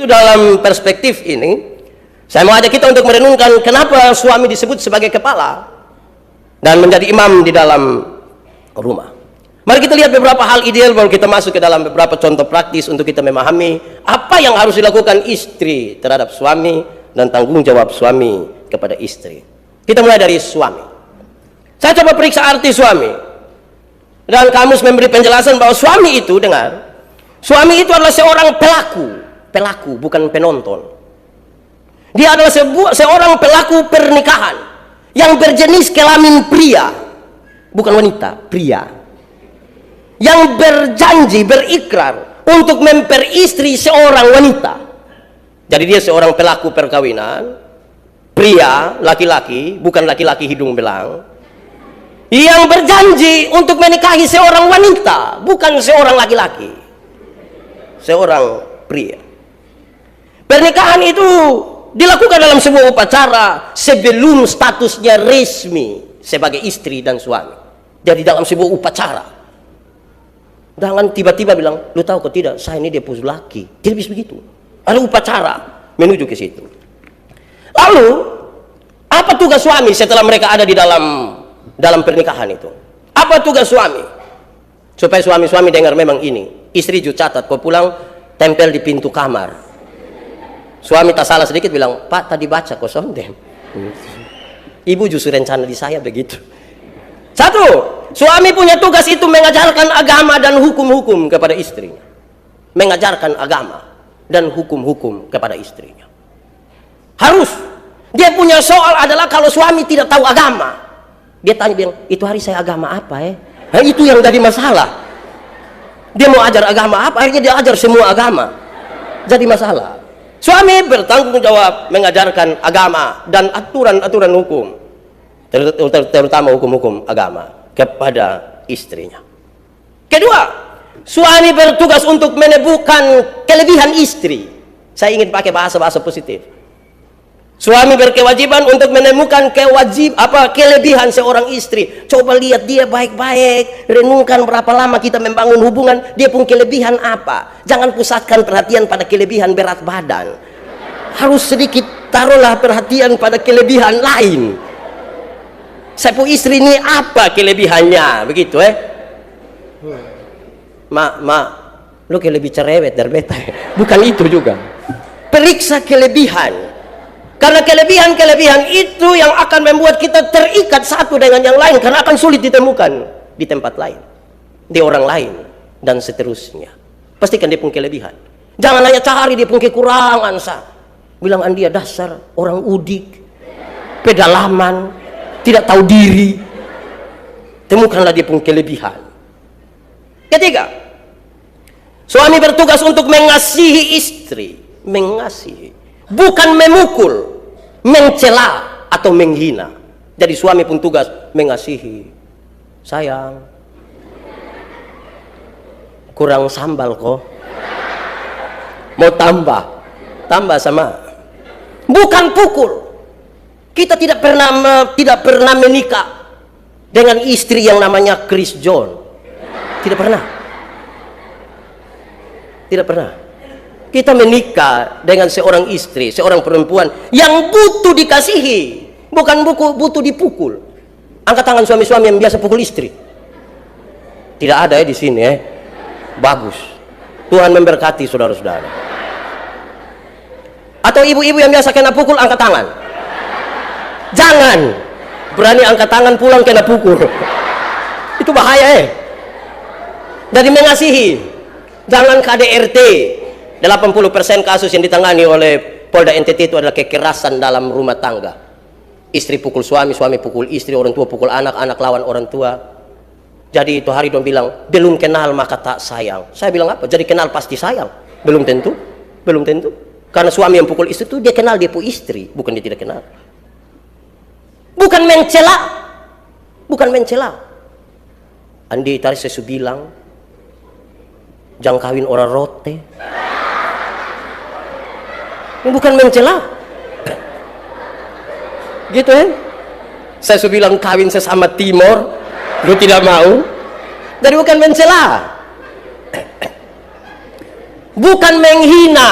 dalam perspektif ini, saya mau ajak kita untuk merenungkan kenapa suami disebut sebagai kepala dan menjadi imam di dalam rumah. Mari kita lihat beberapa hal ideal baru kita masuk ke dalam beberapa contoh praktis untuk kita memahami apa yang harus dilakukan istri terhadap suami dan tanggung jawab suami kepada istri. Kita mulai dari suami. Saya coba periksa arti suami. Dan kamus memberi penjelasan bahwa suami itu, dengar, suami itu adalah seorang pelaku bukan penonton. Dia adalah seorang pelaku pernikahan yang berjenis kelamin pria, bukan wanita, pria. Yang berjanji, berikrar untuk memperistri seorang wanita. Jadi dia seorang pelaku perkawinan, pria, laki-laki, bukan laki-laki hidung belang, yang berjanji untuk menikahi seorang wanita, bukan seorang laki-laki, seorang pria. Pernikahan itu dilakukan dalam sebuah upacara sebelum statusnya resmi sebagai istri dan suami. Jadi dalam sebuah upacara. Jangan tiba-tiba bilang, lu tahu kok tidak, saya ini dia punya laki. Tidak bisa begitu. Ada upacara menuju ke situ. Lalu, apa tugas suami setelah mereka ada di dalam pernikahan itu? Apa tugas suami? Supaya suami-suami dengar memang ini. Istri juga catat, kau pulang tempel di pintu kamar. Suami tak salah sedikit bilang, Pak tadi baca kok sonden. Ibu justru rencana di saya begitu. Satu, suami punya tugas itu mengajarkan agama dan hukum-hukum kepada istrinya. Mengajarkan agama dan hukum-hukum kepada istrinya. Harus. Dia punya soal adalah kalau suami tidak tahu agama. Dia tanya, bilang, itu hari saya agama apa ya? Nah, itu yang jadi masalah. Dia mau ajar agama apa, akhirnya dia ajar semua agama. Jadi masalah. Suami bertanggung jawab mengajarkan agama dan aturan-aturan hukum, terutama hukum-hukum agama kepada istrinya. Kedua, suami bertugas untuk menemukan kelebihan istri. Saya ingin pakai bahasa-bahasa positif. Suami berkewajiban untuk menemukan kelebihan seorang istri. Coba lihat dia baik-baik, renungkan berapa lama kita membangun hubungan, dia punya kelebihan apa. Jangan pusatkan perhatian pada kelebihan berat badan. Harus sedikit taruhlah perhatian pada kelebihan lain. Saya punya istri ini apa kelebihannya, begitu Mak, lu lebih cerewet dari beta. Bukan itu juga. Periksa kelebihan. Karena kelebihan-kelebihan itu yang akan membuat kita terikat satu dengan yang lain, karena akan sulit ditemukan di tempat lain, di orang lain, dan seterusnya. Pastikan dia punya kelebihan. Jangan hanya cari dia punya kekurangan. Bilang dia dasar orang udik, pedalaman, tidak tahu diri. Temukanlah dia punya kelebihan. Ketiga, suami bertugas untuk mengasihi istri. Mengasihi, bukan memukul, mencela atau menghina. Jadi suami pun tugas mengasihi. Sayang, kurang sambal kok, mau tambah sama. Bukan pukul. Kita tidak pernah menikah dengan istri yang namanya Chris John. Tidak pernah. Kita menikah dengan seorang istri, seorang perempuan yang butuh dikasihi, bukan butuh dipukul. Angkat tangan suami-suami yang biasa pukul istri. Tidak ada di sini Bagus. Tuhan memberkati saudara-saudara. Atau ibu-ibu yang biasa kena pukul, angkat tangan. Jangan berani angkat tangan pulang kena pukul. Itu bahaya Jadi mengasihi. Jangan KDRT. 80% kasus yang ditangani oleh Polda NTT itu adalah kekerasan dalam rumah tangga. Istri pukul suami, suami pukul istri, orang tua pukul anak, anak lawan orang tua. Jadi itu hari dong bilang, belum kenal maka tak sayang. Saya bilang apa? Jadi kenal pasti sayang? Belum tentu. Karena suami yang pukul istri itu dia kenal dia punya istri, bukan dia tidak kenal. Bukan mencela. Andi tadi saya bilang, jangan kawin orang rote. Ini bukan mencela. Gitu Saya sudah bilang kawin sesama Timor, lu tidak mau. Jadi bukan mencela. Bukan menghina.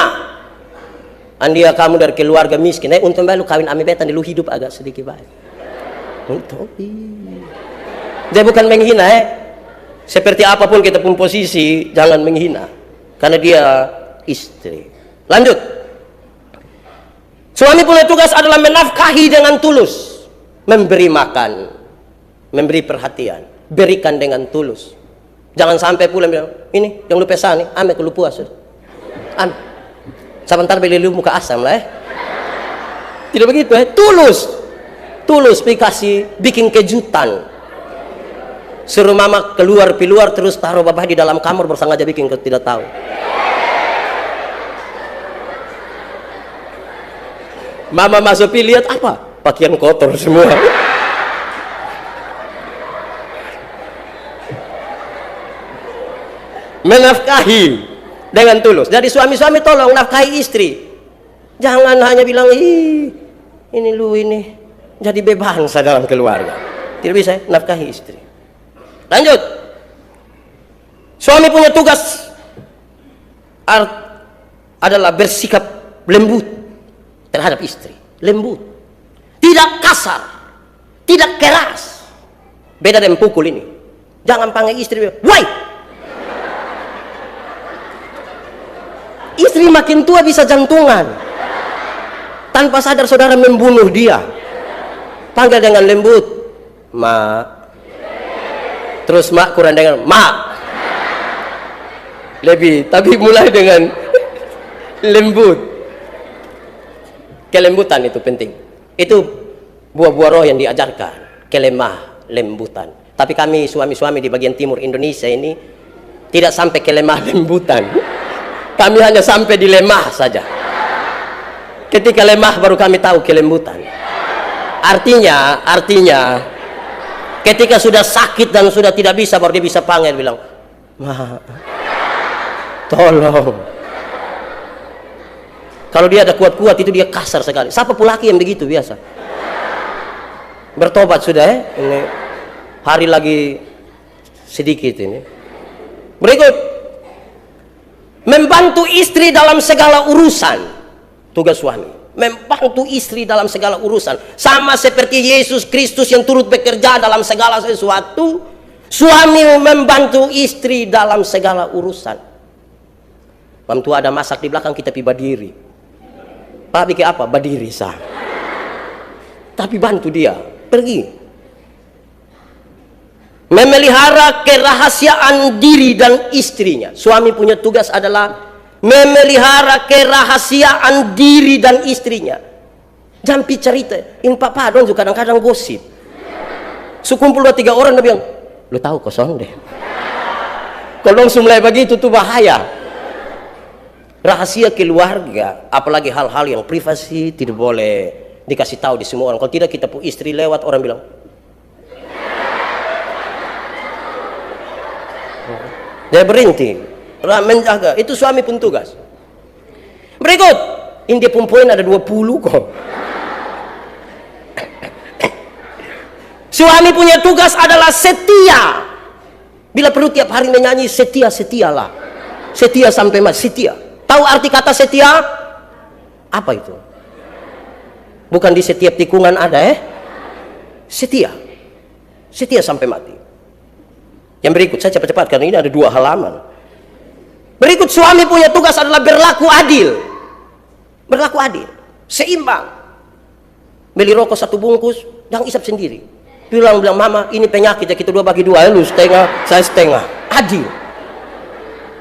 Andia kamu dari keluarga miskin, untung bae lu kawin ame beta lu hidup agak sedikit baik. Untung. Dia bukan menghina Seperti apapun kita pun posisi, jangan menghina. Karena dia istri. Lanjut. Suami punya tugas adalah menafkahi dengan tulus, memberi makan, memberi perhatian, berikan dengan tulus. Jangan sampai pula bilang, ini yang lu pesan nih, ame lu puas. Ame. Sebentar beli lu muka asam lah Tidak begitu tulus. Tulus dikasih bikin kejutan. Suruh mama keluar terus taruh babah di dalam kamar bersengaja bikin tidak tahu. Mama masuk lihat apa? Pakaian kotor semua. Menafkahi dengan tulus. Jadi suami-suami tolong nafkahi istri. Jangan hanya bilang, ini lu ini jadi beban dalam keluarga. Tidak bisa nafkahi istri. Lanjut. Suami punya tugas adalah bersikap lembut terhadap istri. Lembut. Tidak kasar. Tidak keras. Beda dengan pukul ini. Jangan panggil istri, "Woi!" Istri makin tua bisa jantungan. Tanpa sadar saudara membunuh dia. Panggil dengan lembut, "Ma." Terus mak kurang dengan "Ma." Lebih, tapi mulai dengan lembut. Kelembutan itu penting. Itu buah-buah roh yang diajarkan. Kelemah lembutan. Tapi kami suami-suami di bagian timur Indonesia ini tidak sampai kelemah lembutan. Kami hanya sampai di lemah saja. Ketika lemah baru kami tahu kelembutan. Artinya ketika sudah sakit dan sudah tidak bisa baru dia bisa panggil bilang, "Ma, tolong." Kalau dia ada kuat-kuat itu dia kasar sekali. Siapa pun laki yang begitu biasa. Bertobat sudah ini hari lagi sedikit ini. Berikut. Membantu istri dalam segala urusan. Tugas suami. Membantu istri dalam segala urusan. Sama seperti Yesus Kristus yang turut bekerja dalam segala sesuatu. Suami membantu istri dalam segala urusan. Waktu ada masak di belakang kita pi berdiri. Pak bikin apa? Berdiri sah. Tapi bantu dia. Pergi. Memelihara kerahasiaan diri dan istrinya. Suami punya tugas adalah memelihara kerahasiaan diri dan istrinya. Jangan cerita. Ini papa don juga kadang-kadang gosip. Sekumpul 2-3 orang dia bilang, "Lu tahu kosong deh." Kalau mulai begitu tuh bahaya. Rahasia keluarga, apalagi hal-hal yang privasi tidak boleh dikasih tahu di semua orang. Kalau tidak kita pun istri lewat orang bilang, dia berhenti, menjaga. Itu suami pun tugas. Berikut, ini dia pun poin ada 20 kok. Suami punya tugas adalah setia. Bila perlu tiap hari menyanyi setia-setialah. Setia sampai mati, setia. Tahu arti kata setia? Apa itu? Bukan di setiap tikungan ada Setia. Setia sampai mati. Yang berikut saya cepat-cepat karena ini ada 2 halaman. Berikut suami punya tugas adalah berlaku adil. Berlaku adil, seimbang. Beli rokok 1 bungkus, jangan isap sendiri. Bilang mama ini penyakit ya, kita 2 bagi 2, lu setengah, saya setengah. Adil.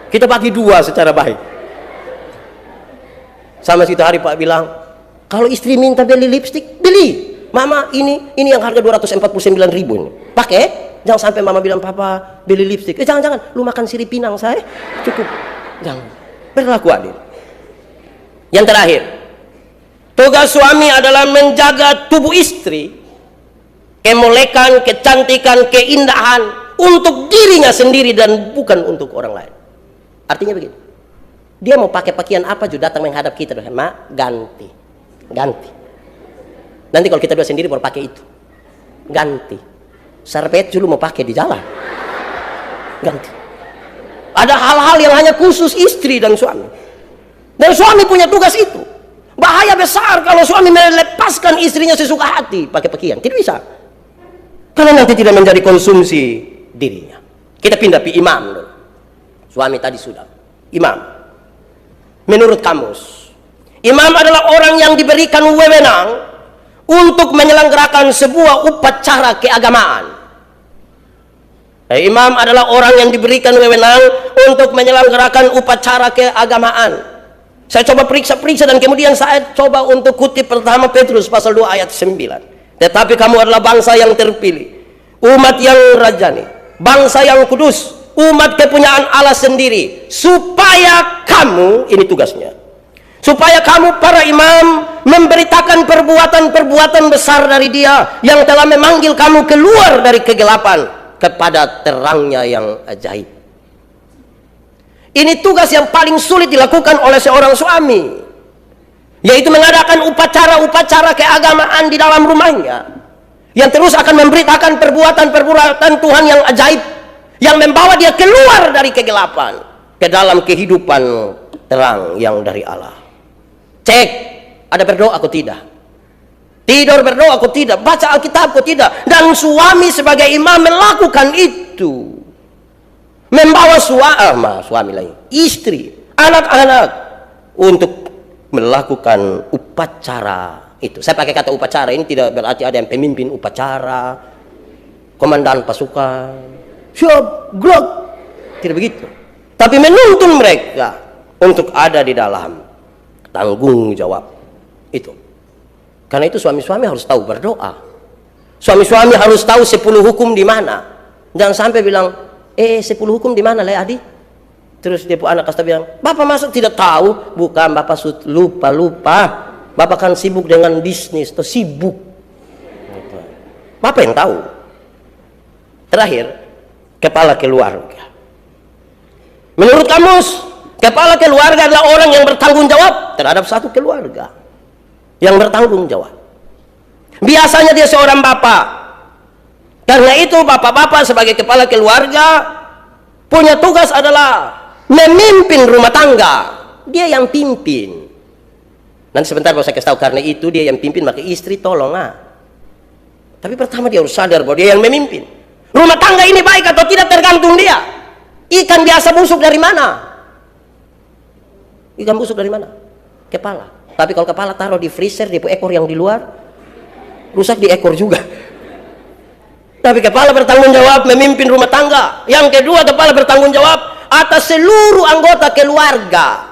Kita bagi 2 secara baik. Sama situ hari Pak bilang, kalau istri minta beli lipstik, beli. Mama ini yang harga 249.000 ini. Pakai. Jangan sampai mama bilang, "Papa beli lipstik." Jangan, lu makan sirip pinang saya. Cukup. Jangan. Berlaku adil. Yang terakhir, tugas suami adalah menjaga tubuh istri, kemolekan, kecantikan, keindahan untuk dirinya sendiri dan bukan untuk orang lain. Artinya begitu. Dia mau pakai pakaian apa juga datang menghadap kita, "Ma, ganti." Nanti kalau kita dua sendiri baru pakai itu. Ganti. Sarpet dulu mau pakai di jalan. Ganti. Ada hal-hal yang hanya khusus istri dan suami. Dan suami punya tugas itu. bahaya besar kalau suami melepaskan istrinya sesuka hati pakai pakaian. Tidak bisa. Karena nanti tidak menjadi konsumsi dirinya. Kita pindah ke imam dulu. Suami tadi sudah. Imam. Menurut kamus, imam adalah orang yang diberikan wewenang untuk menyelenggarakan sebuah upacara keagamaan. Imam adalah orang yang diberikan wewenang untuk menyelenggarakan upacara keagamaan. Saya coba periksa-periksa dan kemudian saya coba untuk kutip pertama Petrus pasal 2 ayat 9. Tetapi kamu adalah bangsa yang terpilih, umat yang rajani, bangsa yang kudus, umat kepunyaan Allah sendiri, supaya kamu, ini tugasnya, supaya kamu para imam memberitakan perbuatan-perbuatan besar dari Dia yang telah memanggil kamu keluar dari kegelapan kepada terangnya yang ajaib. Ini tugas yang paling sulit dilakukan oleh seorang suami, yaitu mengadakan upacara-upacara keagamaan di dalam rumahnya, yang terus akan memberitakan perbuatan-perbuatan Tuhan yang ajaib, yang membawa dia keluar dari kegelapan ke dalam kehidupan terang yang dari Allah. Cek, ada berdoa atau tidak? Tidur berdoa atau tidak? Baca Alkitab atau tidak? Dan suami sebagai imam melakukan itu, membawa suami lain, istri, anak-anak untuk melakukan upacara itu. Saya pakai kata upacara ini tidak berarti ada yang pemimpin upacara, komandan pasukan, siap, gerak, tidak begitu. Tapi menuntun mereka untuk ada di dalam tanggung jawab itu. Karena itu suami-suami harus tahu berdoa. Suami-suami harus tahu 10 hukum di mana. Jangan sampai bilang, 10 hukum di mana, Le Adi? Terus dia pun anak kasta bilang, Bapak masa tidak tahu? Bukan, Bapak lupa. Bapak kan sibuk dengan bisnis, atau sibuk. Bapak yang tahu. Terakhir, kepala keluarga. Menurut kamus, kepala keluarga adalah orang yang bertanggung jawab terhadap satu keluarga. Yang bertanggung jawab. Biasanya dia seorang bapak. Karena itu bapak-bapak sebagai kepala keluarga punya tugas adalah memimpin rumah tangga. Dia yang pimpin. Nanti sebentar saya kasih tahu, karena itu dia yang pimpin, maka istri tolong. Tapi pertama dia harus sadar bahwa dia yang memimpin. Rumah tangga ini baik atau tidak tergantung dia. Ikan biasa busuk dari mana? Ikan busuk dari mana? Kepala. Tapi kalau kepala taruh di freezer, di ekor yang di luar, rusak di ekor juga. Tapi kepala bertanggung jawab memimpin rumah tangga. Yang kedua, kepala bertanggung jawab atas seluruh anggota keluarga.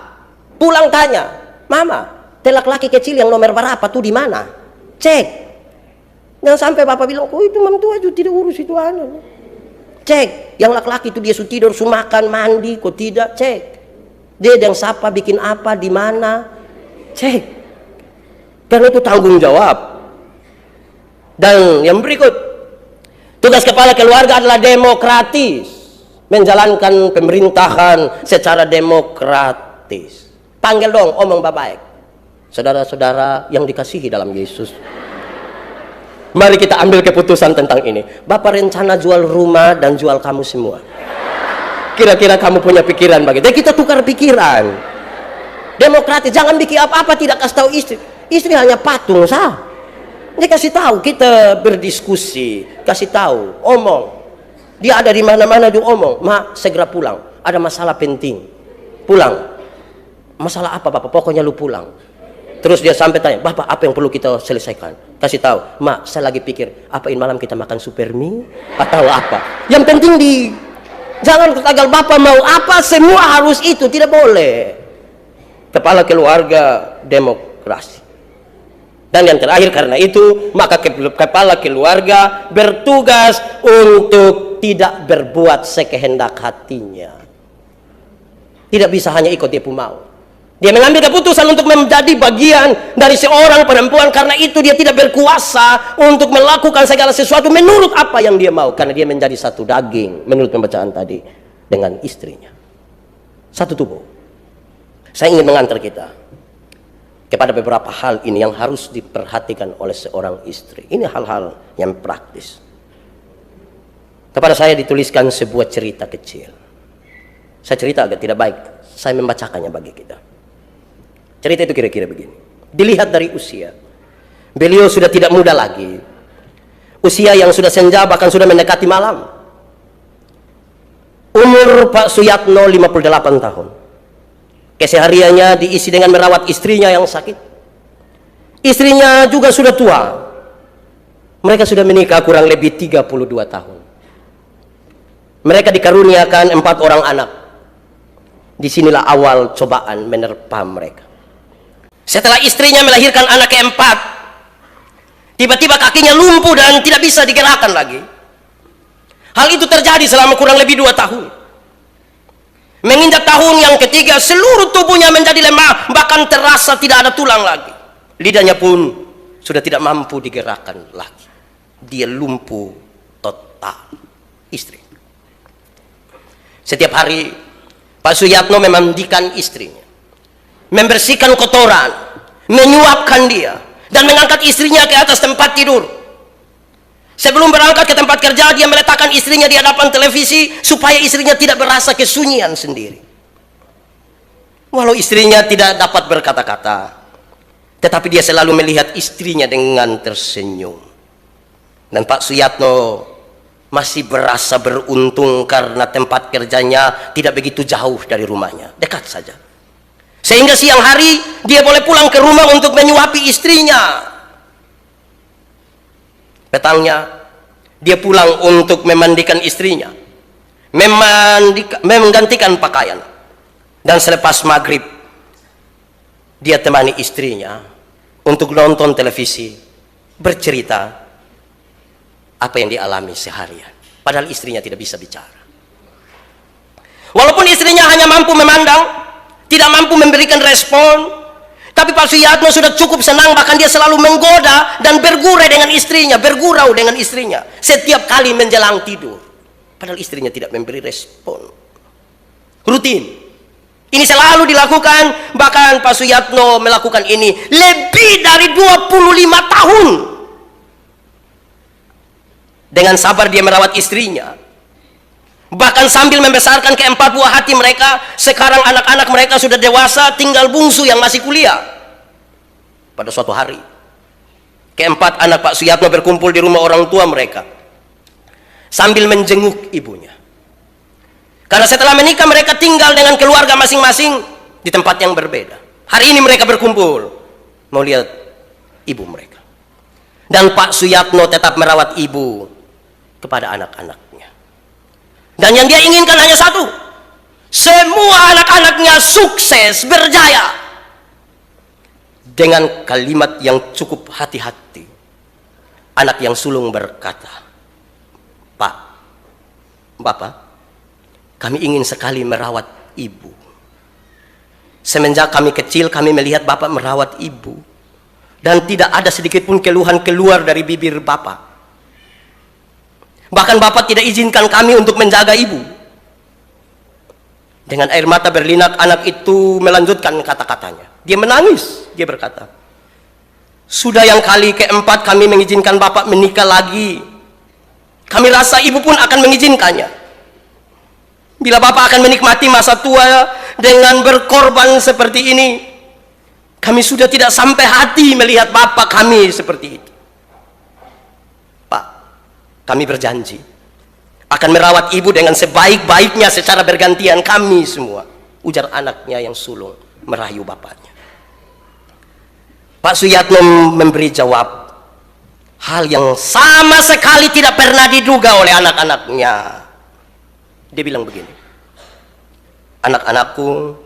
Pulang tanya, Mama, laki-laki kecil yang nomor berapa tuh di mana? Cek. Jangan sampai bapak bilang, oh itu mam tua juga tidak urus itu anak. Cek, yang laki-laki itu dia sudah tidur, sudah makan, mandi, kok tidak? Cek. Dia yang siapa, bikin apa, di mana? Cek. Karena itu tanggung jawab. Dan yang berikut, tugas kepala keluarga adalah demokratis, menjalankan pemerintahan secara demokratis. Panggil dong, omong baik-baik. Saudara-saudara yang dikasihi dalam Yesus, mari kita ambil keputusan tentang ini. Bapak rencana jual rumah dan jual kamu semua. Kira-kira kamu punya pikiran begitu? Jadi kita tukar pikiran. Demokratis, jangan bikin apa-apa tidak kasih tahu istri. Istri hanya patung sah. Dia kasih tahu, kita berdiskusi, kasih tahu, omong. Dia ada di mana-mana dia omong. Ma, segera pulang. Ada masalah penting. Pulang. Masalah apa Bapak? Pokoknya lu pulang. Terus dia sampai tanya, Bapak apa yang perlu kita selesaikan? Kasih tahu, Ma, saya lagi pikir, apa ini malam kita makan super mie atau apa? Yang penting jangan ketagal Bapak mau apa, semua harus itu, tidak boleh. Kepala keluarga demokrasi. Dan yang terakhir, karena itu maka kepala keluarga bertugas untuk tidak berbuat sekehendak hatinya. Tidak bisa hanya ikut dia pun mau. Dia mengambil keputusan untuk menjadi bagian dari seorang perempuan, karena itu dia tidak berkuasa untuk melakukan segala sesuatu menurut apa yang dia mau, karena dia menjadi satu daging menurut pembacaan tadi dengan istrinya. Satu tubuh. Saya ingin mengantar kita kepada beberapa hal ini yang harus diperhatikan oleh seorang istri. Ini hal-hal yang praktis. Kepada saya dituliskan sebuah cerita kecil. Saya cerita agak tidak baik, saya membacakannya bagi kita. Cerita itu kira-kira begini. Dilihat dari usia, beliau sudah tidak muda lagi. Usia yang sudah senja, bahkan sudah mendekati malam. Umur Pak Suyatno 58 tahun. Kesehariannya diisi dengan merawat istrinya yang sakit. Istrinya juga sudah tua. Mereka sudah menikah kurang lebih 32 tahun. Mereka dikaruniakan 4 orang anak. Disinilah awal cobaan menerpa mereka. Setelah istrinya melahirkan anak keempat, tiba-tiba kakinya lumpuh dan tidak bisa digerakkan lagi. Hal itu terjadi selama kurang lebih 2 tahun. Menginjak tahun yang ketiga, seluruh tubuhnya menjadi lemah, bahkan terasa tidak ada tulang lagi. Lidahnya pun sudah tidak mampu digerakkan lagi. Dia lumpuh total. Istri. Setiap hari Pak Suyatno memandikan istrinya, membersihkan kotoran, menyuapkan dia, dan mengangkat istrinya ke atas tempat tidur. Sebelum berangkat ke tempat kerja, dia meletakkan istrinya di hadapan televisi supaya istrinya tidak merasa kesunyian sendiri. Walau istrinya tidak dapat berkata-kata, tetapi dia selalu melihat istrinya dengan tersenyum. Dan Pak Suyatno masih berasa beruntung karena tempat kerjanya tidak begitu jauh dari rumahnya, dekat saja. Sehingga siang hari dia boleh pulang ke rumah untuk menyuapi istrinya. Petangnya dia pulang untuk memandikan istrinya, menggantikan pakaian, dan selepas maghrib dia temani istrinya untuk nonton televisi, bercerita apa yang dialami seharian. Padahal istrinya tidak bisa bicara. Walaupun istrinya hanya mampu memandang, tidak mampu memberikan respon, tapi Pak Suyatno sudah cukup senang, bahkan dia selalu menggoda dan bergurau dengan istrinya setiap kali menjelang tidur. Padahal istrinya tidak memberi respon. Rutin. Ini selalu dilakukan, bahkan Pak Suyatno melakukan ini lebih dari 25 tahun. Dengan sabar dia merawat istrinya, bahkan sambil membesarkan keempat buah hati mereka. Sekarang anak-anak mereka sudah dewasa, tinggal bungsu yang masih kuliah. Pada suatu hari, keempat anak Pak Suyatno berkumpul di rumah orang tua mereka sambil menjenguk ibunya. Karena setelah menikah mereka tinggal dengan keluarga masing-masing di tempat yang berbeda. Hari ini mereka berkumpul mau lihat ibu mereka. Dan Pak Suyatno tetap merawat ibu kepada anak-anaknya. Dan yang dia inginkan hanya satu, semua anak-anaknya sukses, berjaya. Dengan kalimat yang cukup hati-hati, anak yang sulung berkata, "Pak, Bapak, kami ingin sekali merawat ibu. Semenjak kami kecil kami melihat Bapak merawat ibu, dan tidak ada sedikit pun keluhan keluar dari bibir Bapak. Bahkan Bapak tidak izinkan kami untuk menjaga ibu." Dengan air mata berlinang anak itu melanjutkan kata-katanya. Dia menangis, dia berkata, "Sudah yang kali keempat kami mengizinkan Bapak menikah lagi. Kami rasa ibu pun akan mengizinkannya. Bila Bapak akan menikmati masa tua dengan berkorban seperti ini, kami sudah tidak sampai hati melihat Bapak kami seperti itu. Pak, kami berjanji akan merawat ibu dengan sebaik-baiknya secara bergantian kami semua," ujar anaknya yang sulung merayu bapaknya. Pak Suyatno memberi jawab hal yang sama sekali tidak pernah diduga oleh anak-anaknya. Dia bilang begini, "Anak-anakku,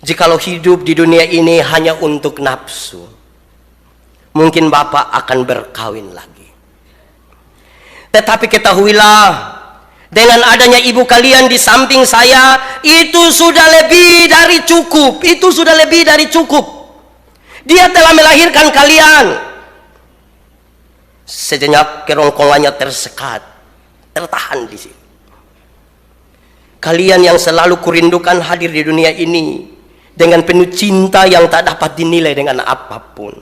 jikalau hidup di dunia ini hanya untuk nafsu, mungkin Bapak akan berkawin lagi. Tetapi ketahuilah, dengan adanya ibu kalian di samping saya, itu sudah lebih dari cukup. Itu sudah lebih dari cukup. Dia telah melahirkan kalian." Sejenak kerongkongannya tersekat, tertahan di sini. "Kalian yang selalu kurindukan hadir di dunia ini dengan penuh cinta yang tak dapat dinilai dengan apapun.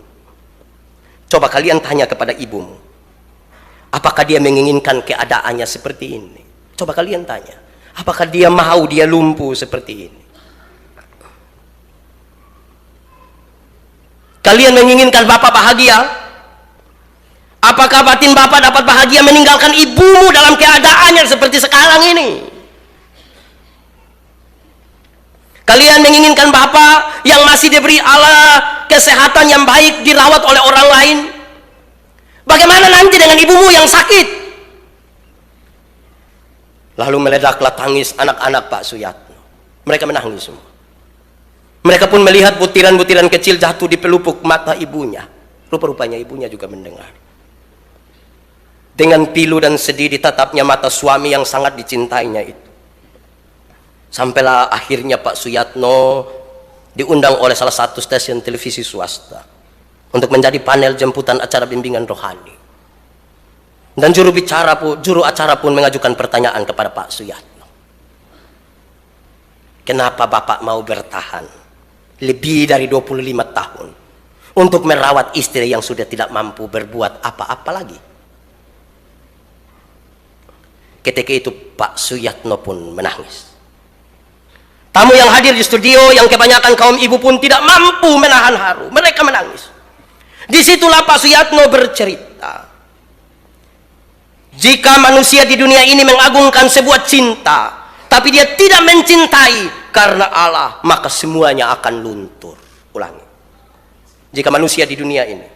Coba kalian tanya kepada ibumu, apakah dia menginginkan keadaannya seperti ini? Coba kalian tanya, apakah dia mau dia lumpuh seperti ini?" Kalian menginginkan bapak bahagia? Apakah batin bapak dapat bahagia meninggalkan ibumu dalam keadaannya seperti sekarang ini? Kalian menginginkan bapak yang masih diberi Allah kesehatan yang baik, dirawat oleh orang lain? Bagaimana nanti dengan ibumu yang sakit? Lalu meledaklah tangis anak-anak Pak Suyatno. Mereka menangis semua. Mereka pun melihat butiran-butiran kecil jatuh di pelupuk mata ibunya. Rupa-rupanya ibunya juga mendengar. Dengan pilu dan sedih ditatapnya mata suami yang sangat dicintainya itu. Sampailah akhirnya Pak Suyatno diundang oleh salah satu stasiun televisi swasta untuk menjadi panel jemputan acara bimbingan rohani. Dan juru acara pun mengajukan pertanyaan kepada Pak Suyatno. Kenapa Bapak mau bertahan lebih dari 25 tahun untuk merawat istri yang sudah tidak mampu berbuat apa-apa lagi? Ketika itu Pak Suyatno pun menangis. Tamu yang hadir di studio yang kebanyakan kaum ibu pun tidak mampu menahan haru. Mereka menangis. Disitulah Pak Suyatno bercerita. Jika manusia di dunia ini mengagungkan sebuah cinta, tapi dia tidak mencintai karena Allah, maka semuanya akan luntur. Ulangi. Jika manusia di dunia ini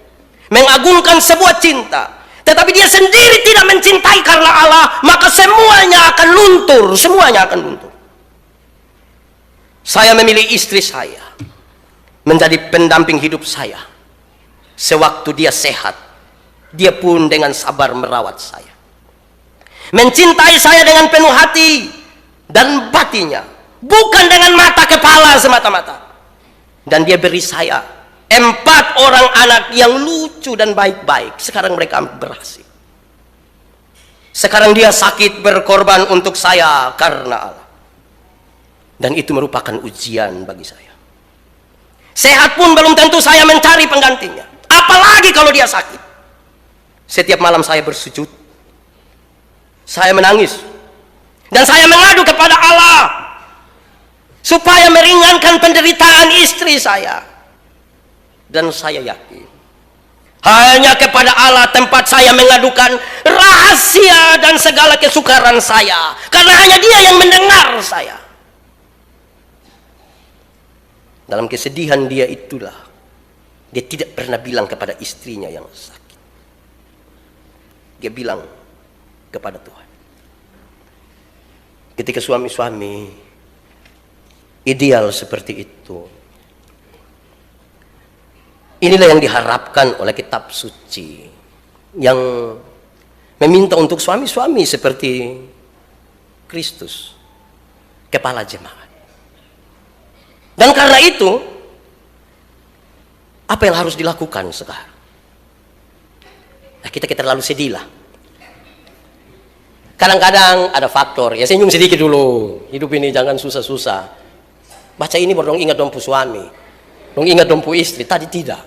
mengagungkan sebuah cinta, tetapi dia sendiri tidak mencintai karena Allah, maka semuanya akan luntur. Semuanya akan luntur. Saya memilih istri saya menjadi pendamping hidup saya. Sewaktu dia sehat, dia pun dengan sabar merawat saya, mencintai saya dengan penuh hati dan batinnya, bukan dengan mata kepala semata-mata. Dan dia beri saya 4 orang anak yang lucu dan baik-baik. Sekarang mereka berhasil. Sekarang dia sakit berkorban untuk saya karena Allah. Dan itu merupakan ujian bagi saya. Sehat pun belum tentu saya mencari penggantinya. Apalagi kalau dia sakit. Setiap malam saya bersujud. Saya menangis. Dan saya mengadu kepada Allah. Supaya meringankan penderitaan istri saya. Dan saya yakin. Hanya kepada Allah tempat saya mengadukan rahasia dan segala kesukaran saya. Karena hanya dia yang mendengar saya. Dalam kesedihan dia itulah, dia tidak pernah bilang kepada istrinya yang sakit. Dia bilang kepada Tuhan. Ketika suami-suami ideal seperti itu, inilah yang diharapkan oleh kitab suci, yang meminta untuk suami-suami seperti Kristus, kepala jemaat. Dan karena itu, apa yang harus dilakukan sekarang? Nah, kita terlalu sedih lah. Kadang-kadang ada faktor, ya senyum sedikit dulu. Hidup ini jangan susah-susah. Baca ini baru dong ingat dompu suami. Dong ingat dompu istri, tadi tidak.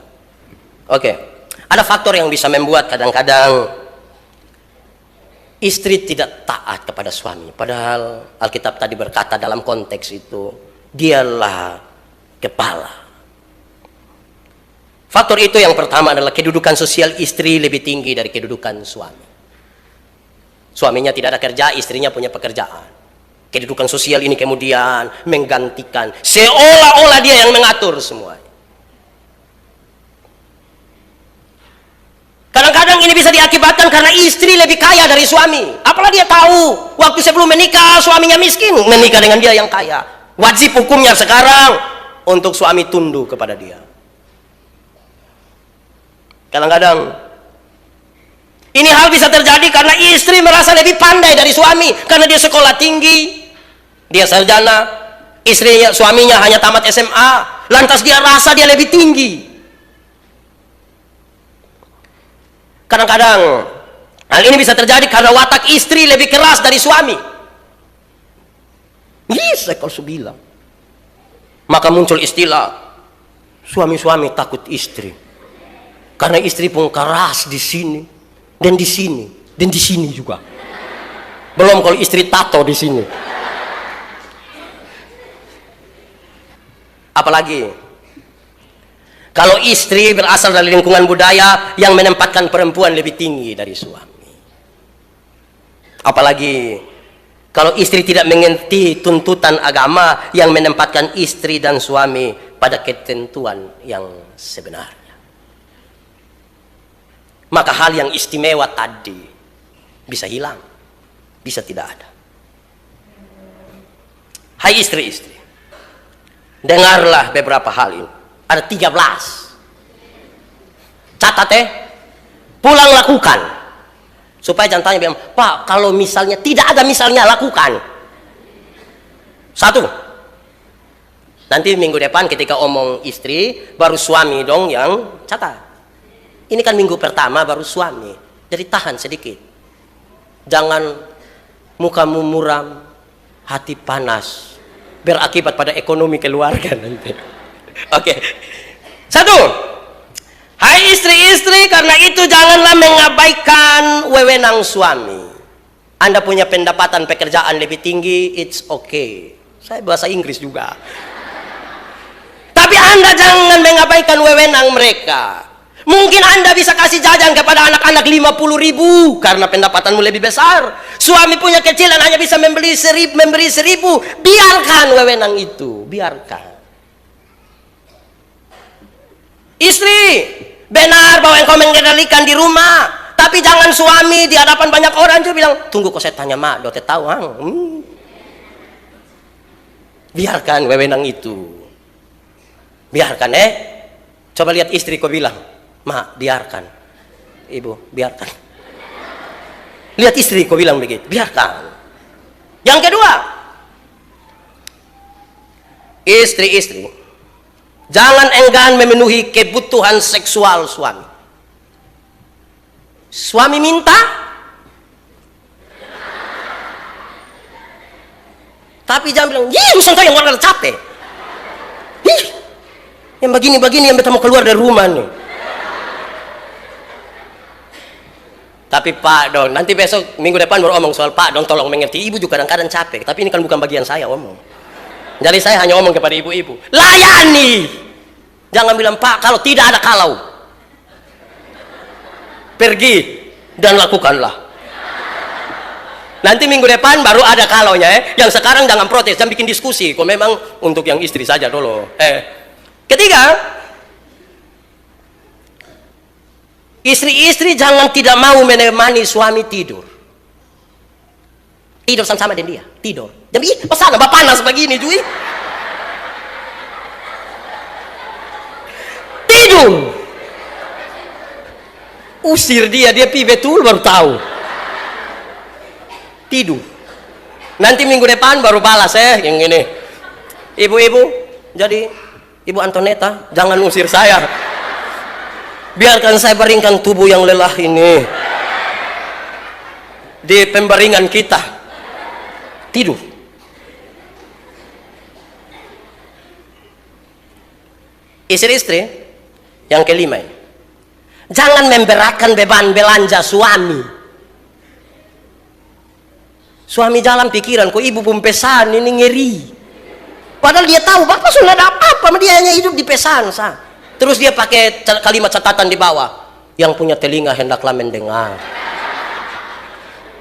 Oke. Ada faktor yang bisa membuat kadang-kadang istri tidak taat kepada suami. Padahal Alkitab tadi berkata dalam konteks itu, dialah kepala. Faktor itu yang pertama adalah kedudukan sosial istri lebih tinggi dari kedudukan suami. Suaminya tidak ada kerja, istrinya punya pekerjaan. Kedudukan sosial ini kemudian menggantikan, seolah-olah dia yang mengatur semua. Kadang-kadang ini bisa diakibatkan karena istri lebih kaya dari suami. Apalah dia tahu waktu sebelum menikah suaminya miskin, menikah dengan dia yang kaya. Wajib hukumnya sekarang untuk suami tunduk kepada dia. Kadang-kadang ini hal bisa terjadi karena istri merasa lebih pandai dari suami karena dia sekolah tinggi, dia sarjana, suaminya hanya tamat SMA, lantas dia rasa dia lebih tinggi. Kadang-kadang hal ini bisa terjadi karena watak istri lebih keras dari suami. Bisa kalau bilang. Maka muncul istilah suami-suami takut istri. Karena istri pun keras di sini dan di sini dan di sini juga. Belum kalau istri tato di sini. Apalagi Kalau istri berasal dari lingkungan budaya yang menempatkan perempuan lebih tinggi dari suami. Apalagi kalau istri tidak mengerti tuntutan agama yang menempatkan istri dan suami pada ketentuan yang sebenarnya. Maka hal yang istimewa tadi bisa hilang, bisa tidak ada. Hai istri-istri, dengarlah beberapa hal ini. Ada 13. Catat pulang lakukan. Supaya jangan tanya bilang, Pak, kalau misalnya tidak ada misalnya, lakukan. 1. Nanti minggu depan ketika omong istri, baru suami dong yang catat. Ini kan minggu pertama baru suami. Jadi tahan sedikit. Jangan mukamu muram, hati panas. Berakibat pada ekonomi keluarga nanti. Oke. 1. Hai istri-istri, karena itu janganlah mengabaikan wewenang suami. Anda punya pendapatan pekerjaan lebih tinggi, it's okay. Saya bahasa Inggris juga. Tapi Anda jangan mengabaikan wewenang mereka. Mungkin Anda bisa kasih jajan kepada anak-anak 50.000 karena pendapatanmu lebih besar. Suami punya kecilan hanya bisa memberi 1.000. Biarkan wewenang itu, biarkan. Istri, benar bahwa engkau mengendalikan di rumah, tapi jangan suami di hadapan banyak orang juga bilang, tunggu kok saya tanya mak, dote tahu. Biarkan wewenang itu. Biarkan Coba lihat istri kau bilang, mak, biarkan. Ibu, biarkan. Lihat istri kau bilang begitu, biarkan. Yang kedua, istri-istri, jangan enggan memenuhi kebutuhan seksual suami. Suami minta, tapi jangan bilang, urusan kau yang warna capek. Yang begini-begini yang beta mau keluar dari rumah nih. Tapi Pak dong, nanti besok minggu depan baru omong soal Pak dong, tolong mengerti. Ibu juga kadang-kadang capek, tapi ini kan bukan bagian saya omong. Jadi saya hanya omong kepada ibu-ibu, layani. Jangan bilang, Pak, kalau tidak ada kalau. Pergi dan lakukanlah. Nanti minggu depan baru ada kalaunya. Yang sekarang jangan protes, jangan bikin diskusi. Kok memang untuk yang istri saja dulu. Ketiga, istri-istri jangan tidak mau menemani suami tidur. Tidur sama-sama dengan dia, tidur. Jadi, pasal apa panas begini, Jui? Tidur. Usir dia pi betul baru tahu. Tidur. Nanti minggu depan baru balas yang ini. Ibu-ibu, jadi Ibu Antoneta, jangan usir saya. Biarkan saya baringkan tubuh yang lelah ini di pembaringan kita. Tidur. Istri-istri yang kelima ini, jangan memberatkan beban belanja suami. Suami jalan pikiran, kok ibu pun pesan ini ngeri. Padahal dia tahu bapak sudah ada apa-apa, dia hanya hidup di pesan sah. Terus dia pakai kalimat catatan di bawah, yang punya telinga hendaklah mendengar.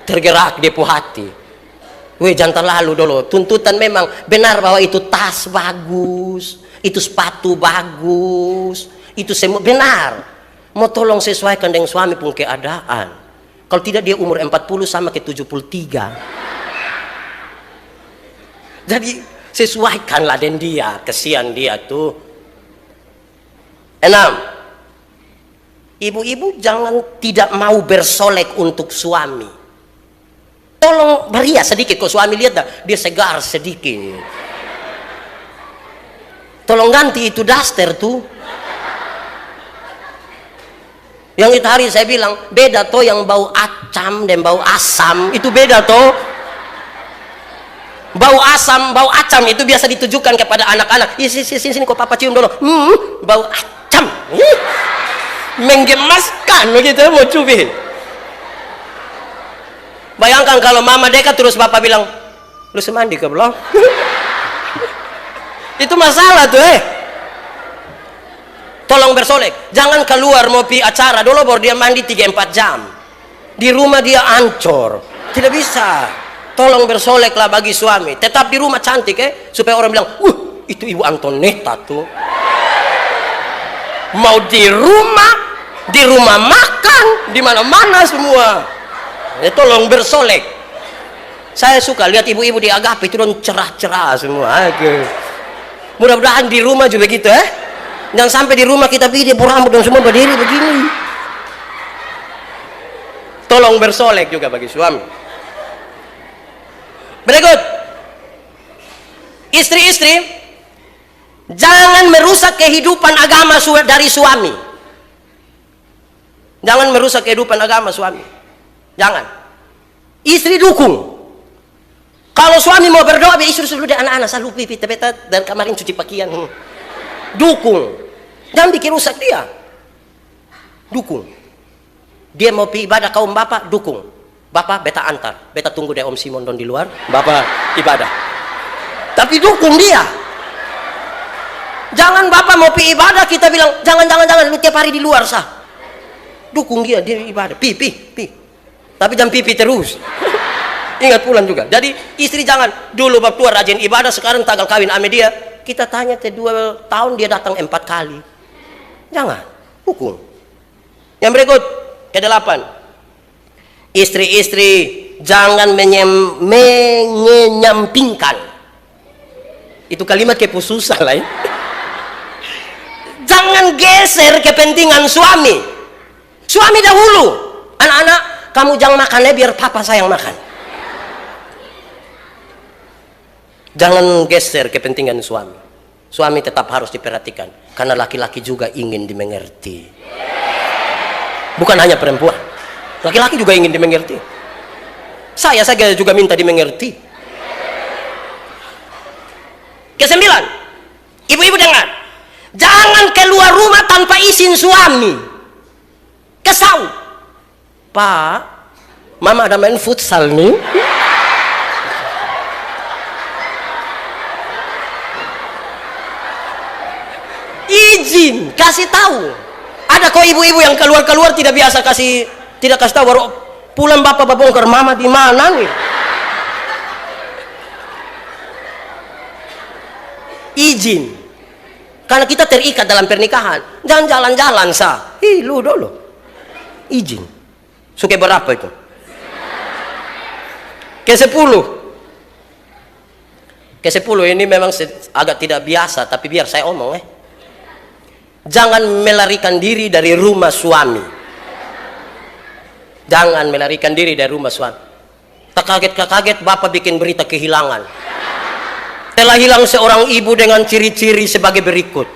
Tergerak di hati. Weh, jangan terlalu dulu. Tuntutan memang benar bahwa itu tas bagus, itu sepatu bagus, itu semua benar. Mau tolong sesuaikan dengan suami pun keadaan. Kalau tidak dia umur 40 sama ke 73. Jadi sesuaikanlah dengan dia, kesian dia tuh. 6. Ibu-ibu jangan tidak mau bersolek untuk suami. Tolong beria sedikit, kok suami lihat dah, dia segar sedikit. Tolong ganti itu daster tuh. Yang itu hari saya bilang, beda toh yang bau acam dan bau asam, itu beda toh. Bau asam, bau acam itu biasa ditujukan kepada anak-anak. Sini kok papa cium dulu. Bau acam. Menggemaskan begitu, mau cubit. Bayangkan kalau mama dekat terus bapak bilang, lu semandi ke belum? Itu masalah tuh Tolong bersolek. Jangan keluar mau pi acara dulu baru dia mandi 3-4 jam. Di rumah dia ancur. Tidak bisa. Tolong bersoleklah bagi suami. Tetap di rumah cantik supaya orang bilang, itu Ibu Antonetta tuh. Mau di rumah makan, di mana-mana semua. Tolong bersolek. Saya suka lihat ibu-ibu di Agape itu don cerah-cerah semua. Mudah-mudahan di rumah juga begitu Jangan sampai di rumah kita pilih rambut dan semua berdiri begini. Tolong bersolek juga bagi suami. Berikut, istri-istri, jangan merusak kehidupan agama dari suami. Jangan merusak kehidupan agama suami. Jangan. Istri dukung. Kalau suami mau berdoa, istri dulu deh anak-anak selalu pipi tepeta dan kemarin cuci pakaian. Dukung. Jangan bikin rusak dia. Dukung. Dia mau pergi ibadah kaum bapak, dukung. Bapak beta antar, beta tunggu deh Om Simon don di luar, bapak ibadah. Tapi dukung dia. Jangan bapak mau pergi ibadah kita bilang jangan lu tiap hari di luar sah. Dukung dia ibadah, pi. Tapi jangan pipi terus. Ingat pulang juga. Jadi istri jangan dulu bab tua rajin ibadah, sekarang tanggal kawin ame dia. Kita tanya 2 tahun dia datang 4 kali. Jangan, dukung. Yang berikut, ke-8. Istri-istri jangan menyampingkan. Itu kalimat kepususan lah Jangan geser kepentingan suami. Suami dahulu. Anak-anak, kamu jangan makan biar papa sayang makan. Jangan geser kepentingan suami. Suami tetap harus diperhatikan. Karena laki-laki juga ingin dimengerti. Bukan hanya perempuan. Laki-laki juga ingin dimengerti. Saya juga minta dimengerti. Ke-9. Ibu-ibu dengar. Jangan keluar rumah tanpa izin suami. Kesal. Pak, mama ada main futsal nih. Izin, kasih tahu. Ada kok ibu-ibu yang keluar tidak kasih tahu, baru pulang bapak bongkar mama di mana nih. Izin. Karena kita terikat dalam pernikahan. Jangan jalan-jalan sah. Lu dulu. Izin. Suka berapa itu? Ke-10. Ke-10 ini memang agak tidak biasa, tapi biar saya omong Jangan melarikan diri dari rumah suami. Jangan melarikan diri dari rumah suami. Tak kaget bapak bikin berita kehilangan. Telah hilang seorang ibu dengan ciri-ciri sebagai berikut.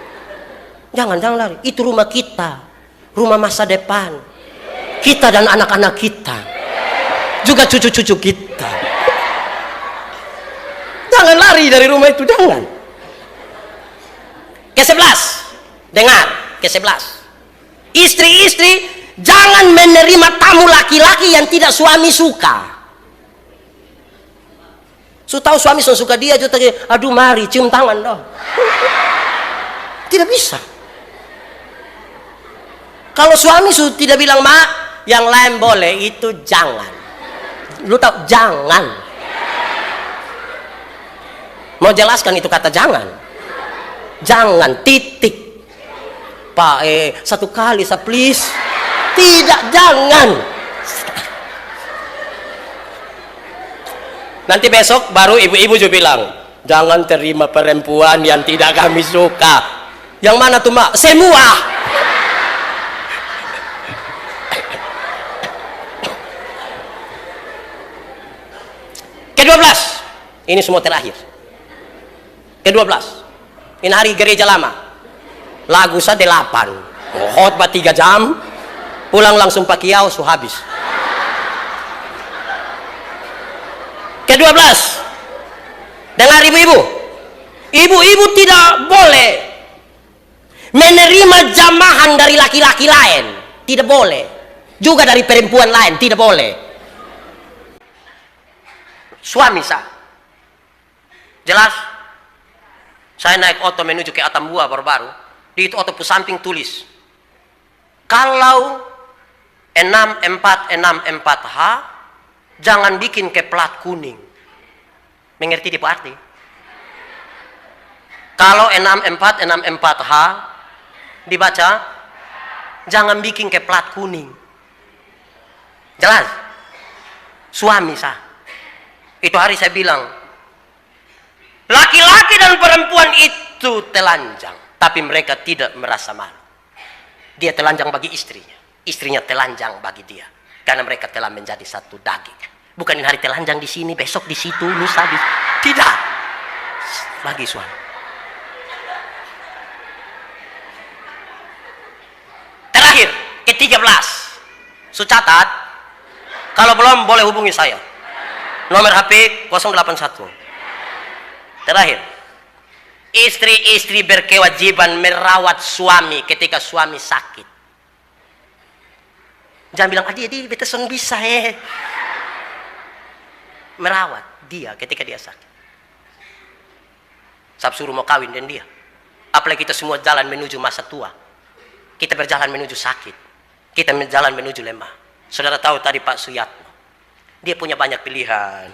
Jangan lari. Itu rumah kita. Rumah masa depan. Kita dan anak-anak kita. Juga cucu-cucu kita. Jangan lari dari rumah itu, jangan. Ke-11. Dengar, ke-11. Istri-istri jangan menerima tamu laki-laki yang tidak suami suka. Tahu suami suka dia, aduh mari cium tangan dong. Tidak bisa. Kalau suami tidak bilang mak, yang lain boleh, itu jangan. Lu tahu jangan. Mau jelaskan itu kata jangan. Jangan, titik. Pak, satu kali please. Tidak, jangan. Nanti besok baru ibu-ibu juga bilang, jangan terima perempuan yang tidak kami suka. Yang mana tuh mak? Semua. Ke-12. Ini semua terakhir. Ke-12. Ini hari gereja lama. Lagu saya 8. Khotbah 3 jam. Pulang langsung pakiau habis. Ke-12. Dengar ibu-ibu. Ibu-ibu tidak boleh menerima jamahan dari laki-laki lain. Tidak boleh. Juga dari perempuan lain. Tidak boleh. Suami sah. Jelas? Saya naik oto menuju ke Atambua baru-baru. Di itu atau samping tulis, kalau 6464H jangan bikin ke plat kuning. Mengerti di arti? Kalau 6464H dibaca, jangan bikin ke plat kuning. Jelas? Suami sah. Itu hari saya bilang, laki-laki dan perempuan itu telanjang, tapi mereka tidak merasa malu. Dia telanjang bagi istrinya, istrinya telanjang bagi dia, karena mereka telah menjadi satu daging. Bukan ini hari telanjang di sini, besok di situ, lusa di tidak. Bagi suami. Terakhir, ke-13. Catat. Kalau belum boleh hubungi saya. Nomor HP 081. Terakhir, istri-istri berkewajiban merawat suami ketika suami sakit. Jangan bilang, dia beteson bisa merawat dia ketika dia sakit. Saya suruh mau kawin dengan dia. Apalagi kita semua jalan menuju masa tua. Kita berjalan menuju sakit. Kita berjalan menuju lemah. Saudara tahu tadi Pak Suyatno, dia punya banyak pilihan.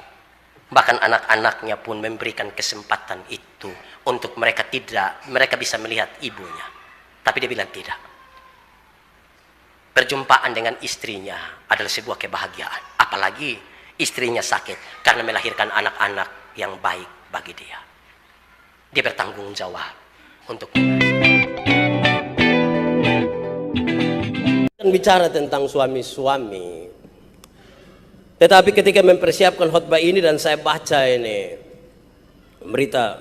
Bahkan anak-anaknya pun memberikan kesempatan itu untuk mereka bisa melihat ibunya. Tapi dia bilang tidak. Perjumpaan dengan istrinya adalah sebuah kebahagiaan. Apalagi istrinya sakit karena melahirkan anak-anak yang baik bagi dia. Dia bertanggung jawab untuk bicara tentang suami-suami. Tetapi ketika mempersiapkan khotbah ini dan saya baca ini berita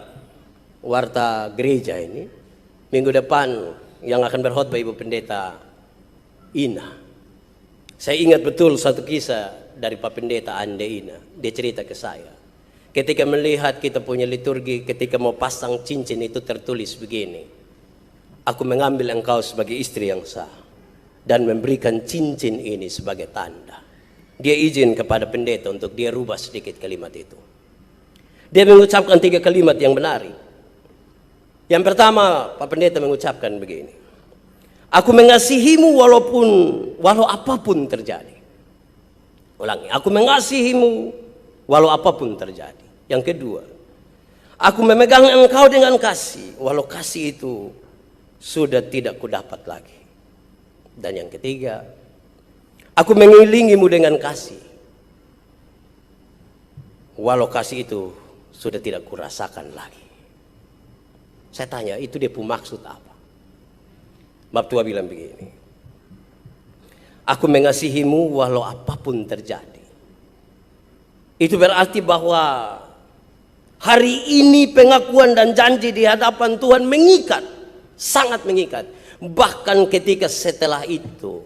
warta gereja ini, minggu depan yang akan berkhotbah Ibu Pendeta Ina. Saya ingat betul satu kisah dari Pak Pendeta Ande Ina. Dia cerita ke saya. Ketika melihat kita punya liturgi, ketika mau pasang cincin itu tertulis begini, aku mengambil engkau sebagai istri yang sah dan memberikan cincin ini sebagai tanda. Dia izin kepada pendeta untuk dia rubah sedikit kalimat itu. Dia mengucapkan 3 kalimat yang menarik. Yang pertama, Pak Pendeta mengucapkan begini, aku mengasihimu walau apapun terjadi. Ulangi, aku mengasihimu walau apapun terjadi. Yang kedua, aku memegang engkau dengan kasih, walau kasih itu sudah tidak kudapat lagi. Dan yang ketiga, aku mengiringimu dengan kasih, walau kasih itu sudah tidak kurasakan lagi. Saya tanya, itu dia pun maksud apa? Bab tua bilang begini, aku mengasihimu walau apapun terjadi. Itu berarti bahwa hari ini pengakuan dan janji di hadapan Tuhan mengikat, sangat mengikat. Bahkan ketika setelah itu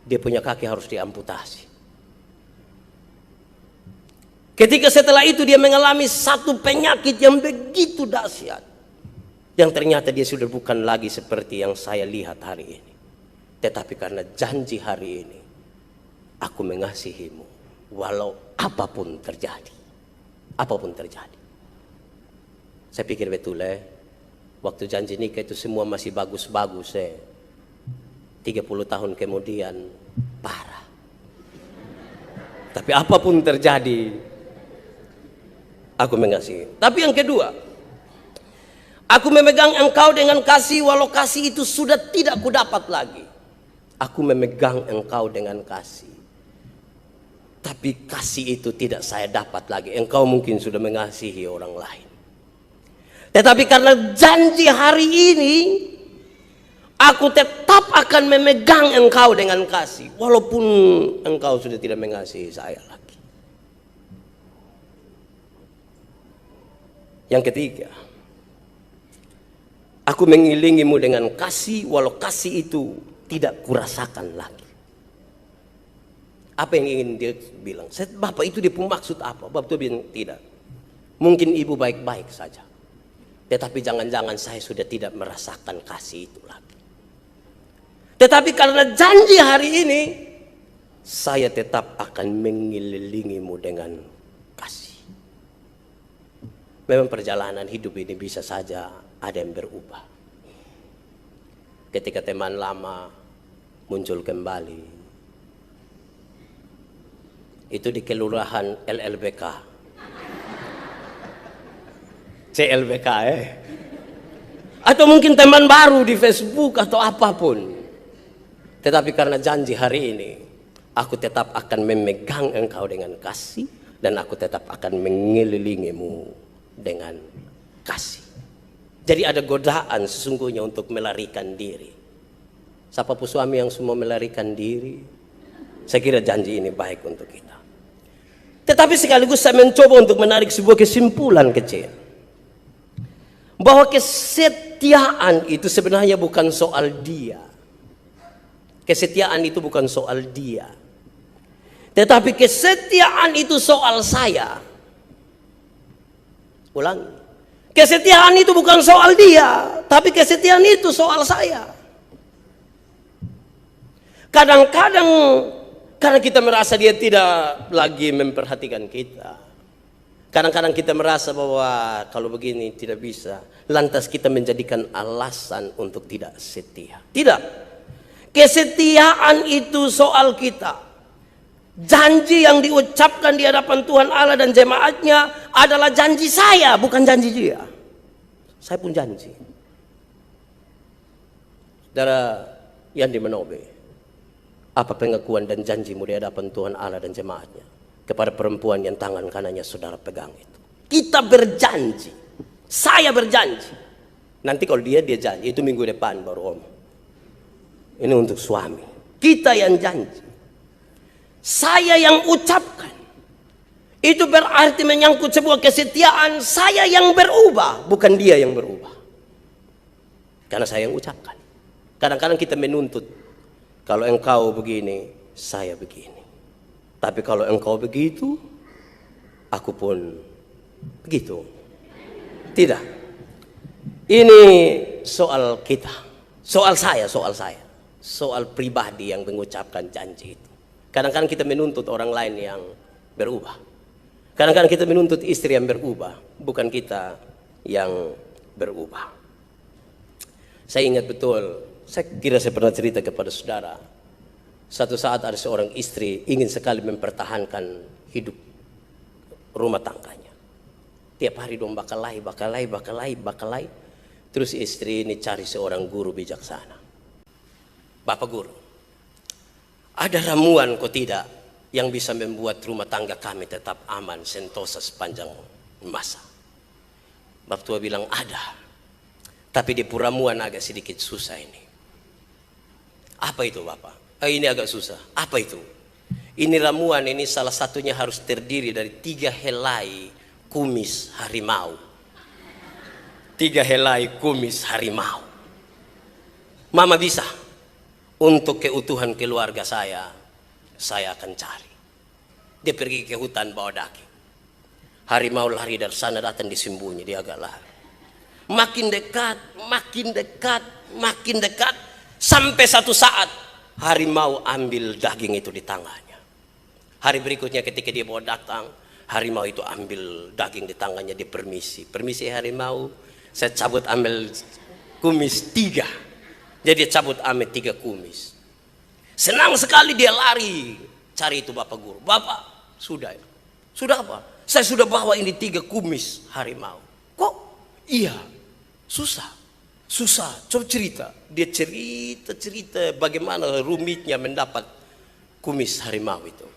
dia punya kaki harus diamputasi. Ketika setelah itu dia mengalami satu penyakit yang begitu dahsyat, yang ternyata dia sudah bukan lagi seperti yang saya lihat hari ini. Tetapi karena janji hari ini, aku mengasihimu walau apapun terjadi. Apapun terjadi. Saya pikir betul waktu janji nikah itu semua masih bagus-bagus 30 tahun kemudian parah. Tapi apapun terjadi, aku mengasihi. Tapi yang kedua, aku memegang engkau dengan kasih walau kasih itu sudah tidak kudapat lagi. Aku memegang engkau dengan kasih, tapi kasih itu tidak saya dapat lagi. Engkau mungkin sudah mengasihi orang lain, tetapi karena janji hari ini, aku tetap akan memegang engkau dengan kasih, walaupun engkau sudah tidak mengasihi saya lagi. Yang ketiga, aku mengiringimu dengan kasih, walau kasih itu tidak kurasakan lagi. Apa yang ingin dia bilang? Bapak itu dia pun maksud apa? Bapak itu bilang tidak. Mungkin ibu baik-baik saja, tetapi jangan-jangan saya sudah tidak merasakan kasih itu lagi. Tetapi karena janji hari ini, saya tetap akan mengelilingimu dengan kasih. Memang perjalanan hidup ini bisa saja ada yang berubah. ketika teman lama muncul kembali. Itu di kelurahan LLBK. CLBK Atau mungkin teman baru di Facebook atau apapun. Tetapi karena janji hari ini, aku tetap akan memegang engkau dengan kasih, dan aku tetap akan mengelilingimu dengan kasih. Jadi ada godaan sesungguhnya untuk melarikan diri. Siapapun suami yang semua melarikan diri, saya kira janji ini baik untuk kita. Tetapi sekaligus saya mencoba untuk menarik sebuah kesimpulan kecil, bahwa kesetiaan itu sebenarnya bukan soal dia. Kesetiaan itu bukan soal dia, tetapi kesetiaan itu soal saya. Ulangi, kesetiaan itu bukan soal dia, tapi kesetiaan itu soal saya. Kadang-kadang karena kita merasa dia tidak lagi memperhatikan kita, kadang-kadang kita merasa bahwa kalau begini tidak bisa, lantas kita menjadikan alasan untuk tidak setia. Tidak, kesetiaan itu soal kita. Janji yang diucapkan di hadapan Tuhan Allah dan jemaatnya adalah janji saya, bukan janji dia. Saya pun janji. Saudara Yandi Manobe, apa pengakuan dan janjimu di hadapan Tuhan Allah dan jemaatnya kepada perempuan yang tangan kanannya saudara pegang itu? Kita berjanji, saya berjanji. Nanti kalau dia janji, itu minggu depan baru om. Ini untuk suami. Kita yang janji, saya yang ucapkan. Itu berarti menyangkut sebuah kesetiaan. Saya yang berubah, bukan dia yang berubah. Karena saya yang ucapkan. Kadang-kadang kita menuntut, kalau engkau begini, saya begini. Tapi kalau engkau begitu, aku pun begitu. Tidak. Ini soal kita, soal saya. Soal pribadi yang mengucapkan janji itu. Kadang-kadang kita menuntut orang lain yang berubah. Kadang-kadang kita menuntut istri yang berubah, bukan kita yang berubah. Saya ingat betul, saya kira saya pernah cerita kepada saudara. Satu saat ada seorang istri ingin sekali mempertahankan hidup rumah tangganya. Tiap hari dong bakalai. Terus istri ini cari seorang guru bijaksana. Bapak guru, ada ramuan kok tidak yang bisa membuat rumah tangga kami tetap aman, sentosa sepanjang masa? Bapak tua bilang ada, tapi di ramuan agak sedikit susah ini. Apa itu Bapak? Ini agak susah. Apa itu? Ini ramuan ini salah satunya harus terdiri dari 3 helai kumis harimau. 3 helai kumis harimau. Mama bisa. Untuk keutuhan keluarga saya akan cari. Dia pergi ke hutan bawa daging. Harimau lari dari sana datang disembunyi, dia agak lari. Makin dekat, sampai satu saat harimau ambil daging itu di tangannya. Hari berikutnya ketika dia bawa datang, harimau itu ambil daging di tangannya, dia permisi harimau, saya cabut ambil kumis 3. Jadi dia cabut ambil 3 kumis. Senang sekali dia lari cari itu Bapak guru. Bapak, sudah apa? Saya sudah bawa ini 3 kumis harimau. Kok? Iya, susah. Coba cerita. Dia cerita bagaimana rumitnya mendapat kumis harimau itu.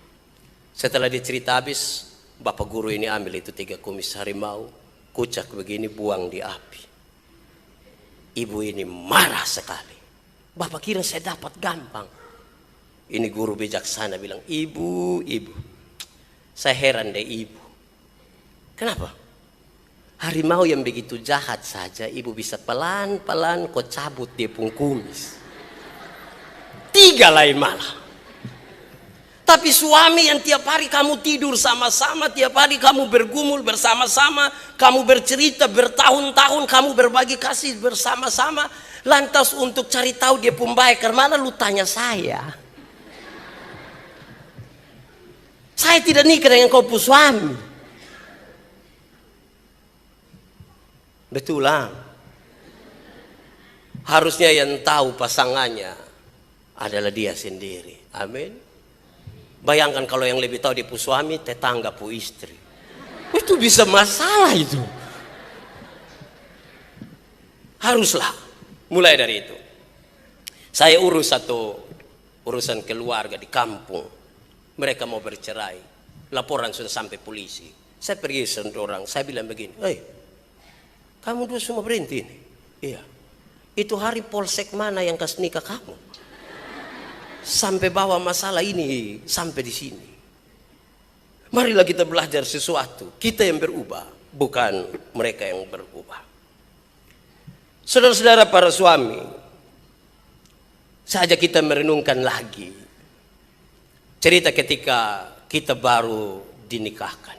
Setelah dia cerita habis, Bapak guru ini ambil itu 3 kumis harimau, kucak begini, buang di api. Ibu ini marah sekali. Bapak kira saya dapat gampang. Ini guru bijaksana bilang, ibu, saya heran deh ibu. Kenapa? Harimau yang begitu jahat saja ibu bisa pelan-pelan kau cabut dia pun kumis. 3 lain malah. Tapi suami yang tiap hari kamu tidur sama-sama, tiap hari kamu bergumul bersama-sama, kamu bercerita bertahun-tahun, kamu berbagi kasih bersama-sama, lantas untuk cari tahu dia pun baik, karena lu tanya saya. Saya tidak nikah dengan kau pun suami. Betul lah. Harusnya yang tahu pasangannya adalah dia sendiri. Amin. Bayangkan kalau yang lebih tahu dia pu suami, tetangga pu istri. Itu bisa masalah itu. Haruslah mulai dari itu. Saya urus satu urusan keluarga di kampung. Mereka mau bercerai. Laporan sudah sampai polisi. Saya pergi sentuh orang, saya bilang begini, "Hei, kamu dua semua berhenti nih?" "Iya." "Itu hari polsek mana yang kasih nikah kamu? Sampai bawa masalah ini sampai di sini." Marilah kita belajar sesuatu. Kita yang berubah, bukan mereka yang berubah. Saudara-saudara para suami, saja kita merenungkan lagi cerita ketika kita baru dinikahkan.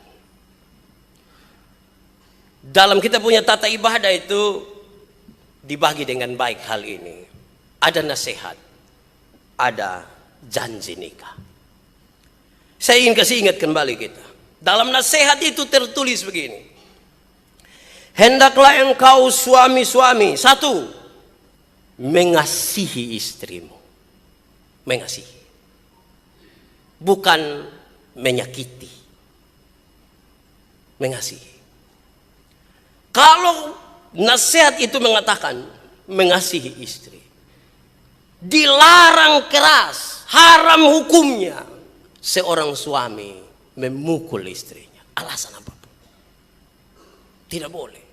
Dalam kita punya tata ibadah itu dibagi dengan baik hal ini. Ada nasihat, ada janji nikah. Saya ingin kasih ingat kembali kita. Dalam nasihat itu tertulis begini. Hendaklah engkau suami-suami, satu, mengasihi istrimu. Mengasihi. Bukan menyakiti. Mengasihi. Kalau nasihat itu mengatakan mengasihi istri, dilarang keras, haram hukumnya seorang suami memukul istrinya. Alasan apapun. Tidak boleh.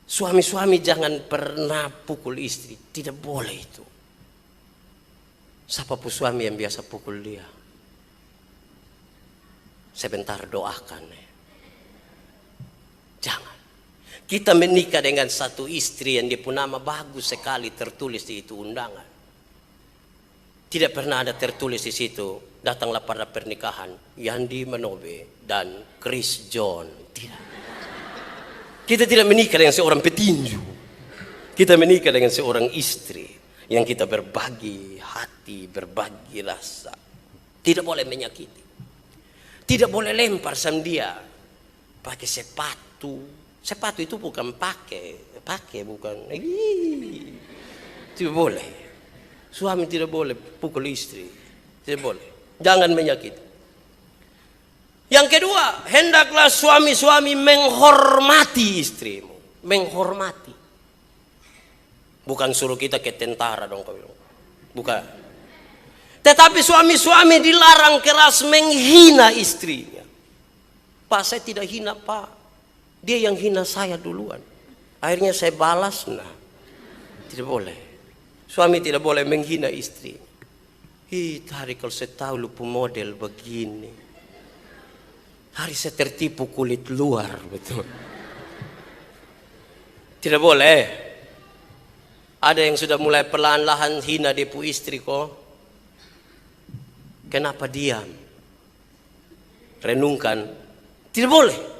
Suami-suami jangan pernah pukul istri. Tidak boleh itu. Siapa pun suami yang biasa pukul dia, sebentar doakan. Jangan. Kita menikah dengan satu istri yang dia pun nama bagus sekali tertulis di itu undangan. Tidak pernah ada tertulis di situ, datanglah pada pernikahan Yandi Manobe dan Chris John. Tidak. Kita tidak menikah dengan seorang petinju. Kita menikah dengan seorang istri yang kita berbagi hati, berbagi rasa. Tidak boleh menyakiti. Tidak boleh lempar sama dia pakai sepatu. Sepatu itu bukan pakai bukan. Tidak boleh. Suami tidak boleh pukul istri. Tidak boleh. Jangan menyakiti. Yang kedua, hendaklah suami-suami menghormati istrimu. Menghormati. Bukan suruh kita ke tentara dong. Bukan. Tetapi suami-suami dilarang keras menghina istrinya. Pak, saya tidak hina, Pak. Dia yang hina saya duluan. Akhirnya saya balas. Nah, tidak boleh. Suami tidak boleh menghina istri. Tadi kalau saya tahu lupa model begini, hari saya tertipu kulit luar, betul. Tidak boleh. Ada yang sudah mulai perlahan-lahan hina depu istri kok. Kenapa diam? Renungkan. Tidak boleh.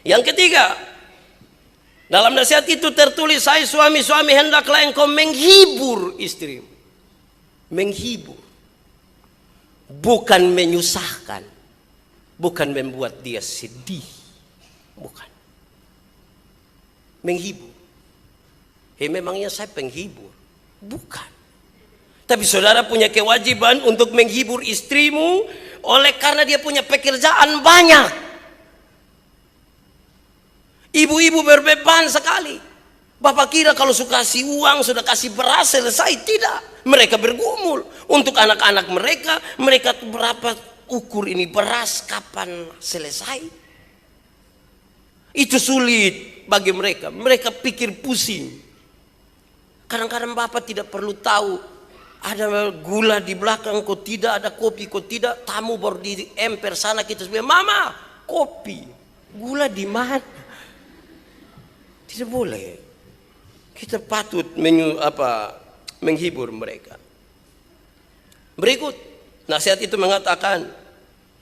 Yang ketiga, dalam nasihat itu tertulis, hai suami-suami hendaklah engkau menghibur istrimu. Menghibur. Bukan menyusahkan. Bukan membuat dia sedih. Bukan. Menghibur. Memangnya saya penghibur? Bukan. Tapi saudara punya kewajiban untuk menghibur istrimu oleh karena dia punya pekerjaan banyak. Ibu-ibu berbeban sekali. Bapak kira kalau sudah kasih uang, sudah kasih beras selesai. Tidak. Mereka bergumul. Untuk anak-anak mereka, mereka berapa ukur ini beras, kapan selesai. Itu sulit bagi mereka. Mereka pikir pusing. Kadang-kadang bapak tidak perlu tahu. Ada gula di belakang, kok tidak, ada kopi, kok tidak. Tamu baru di emper sana, kita bilang, mama, kopi. Gula di mana? Tidak boleh. Kita patut menghibur mereka. Berikut, nasihat itu mengatakan,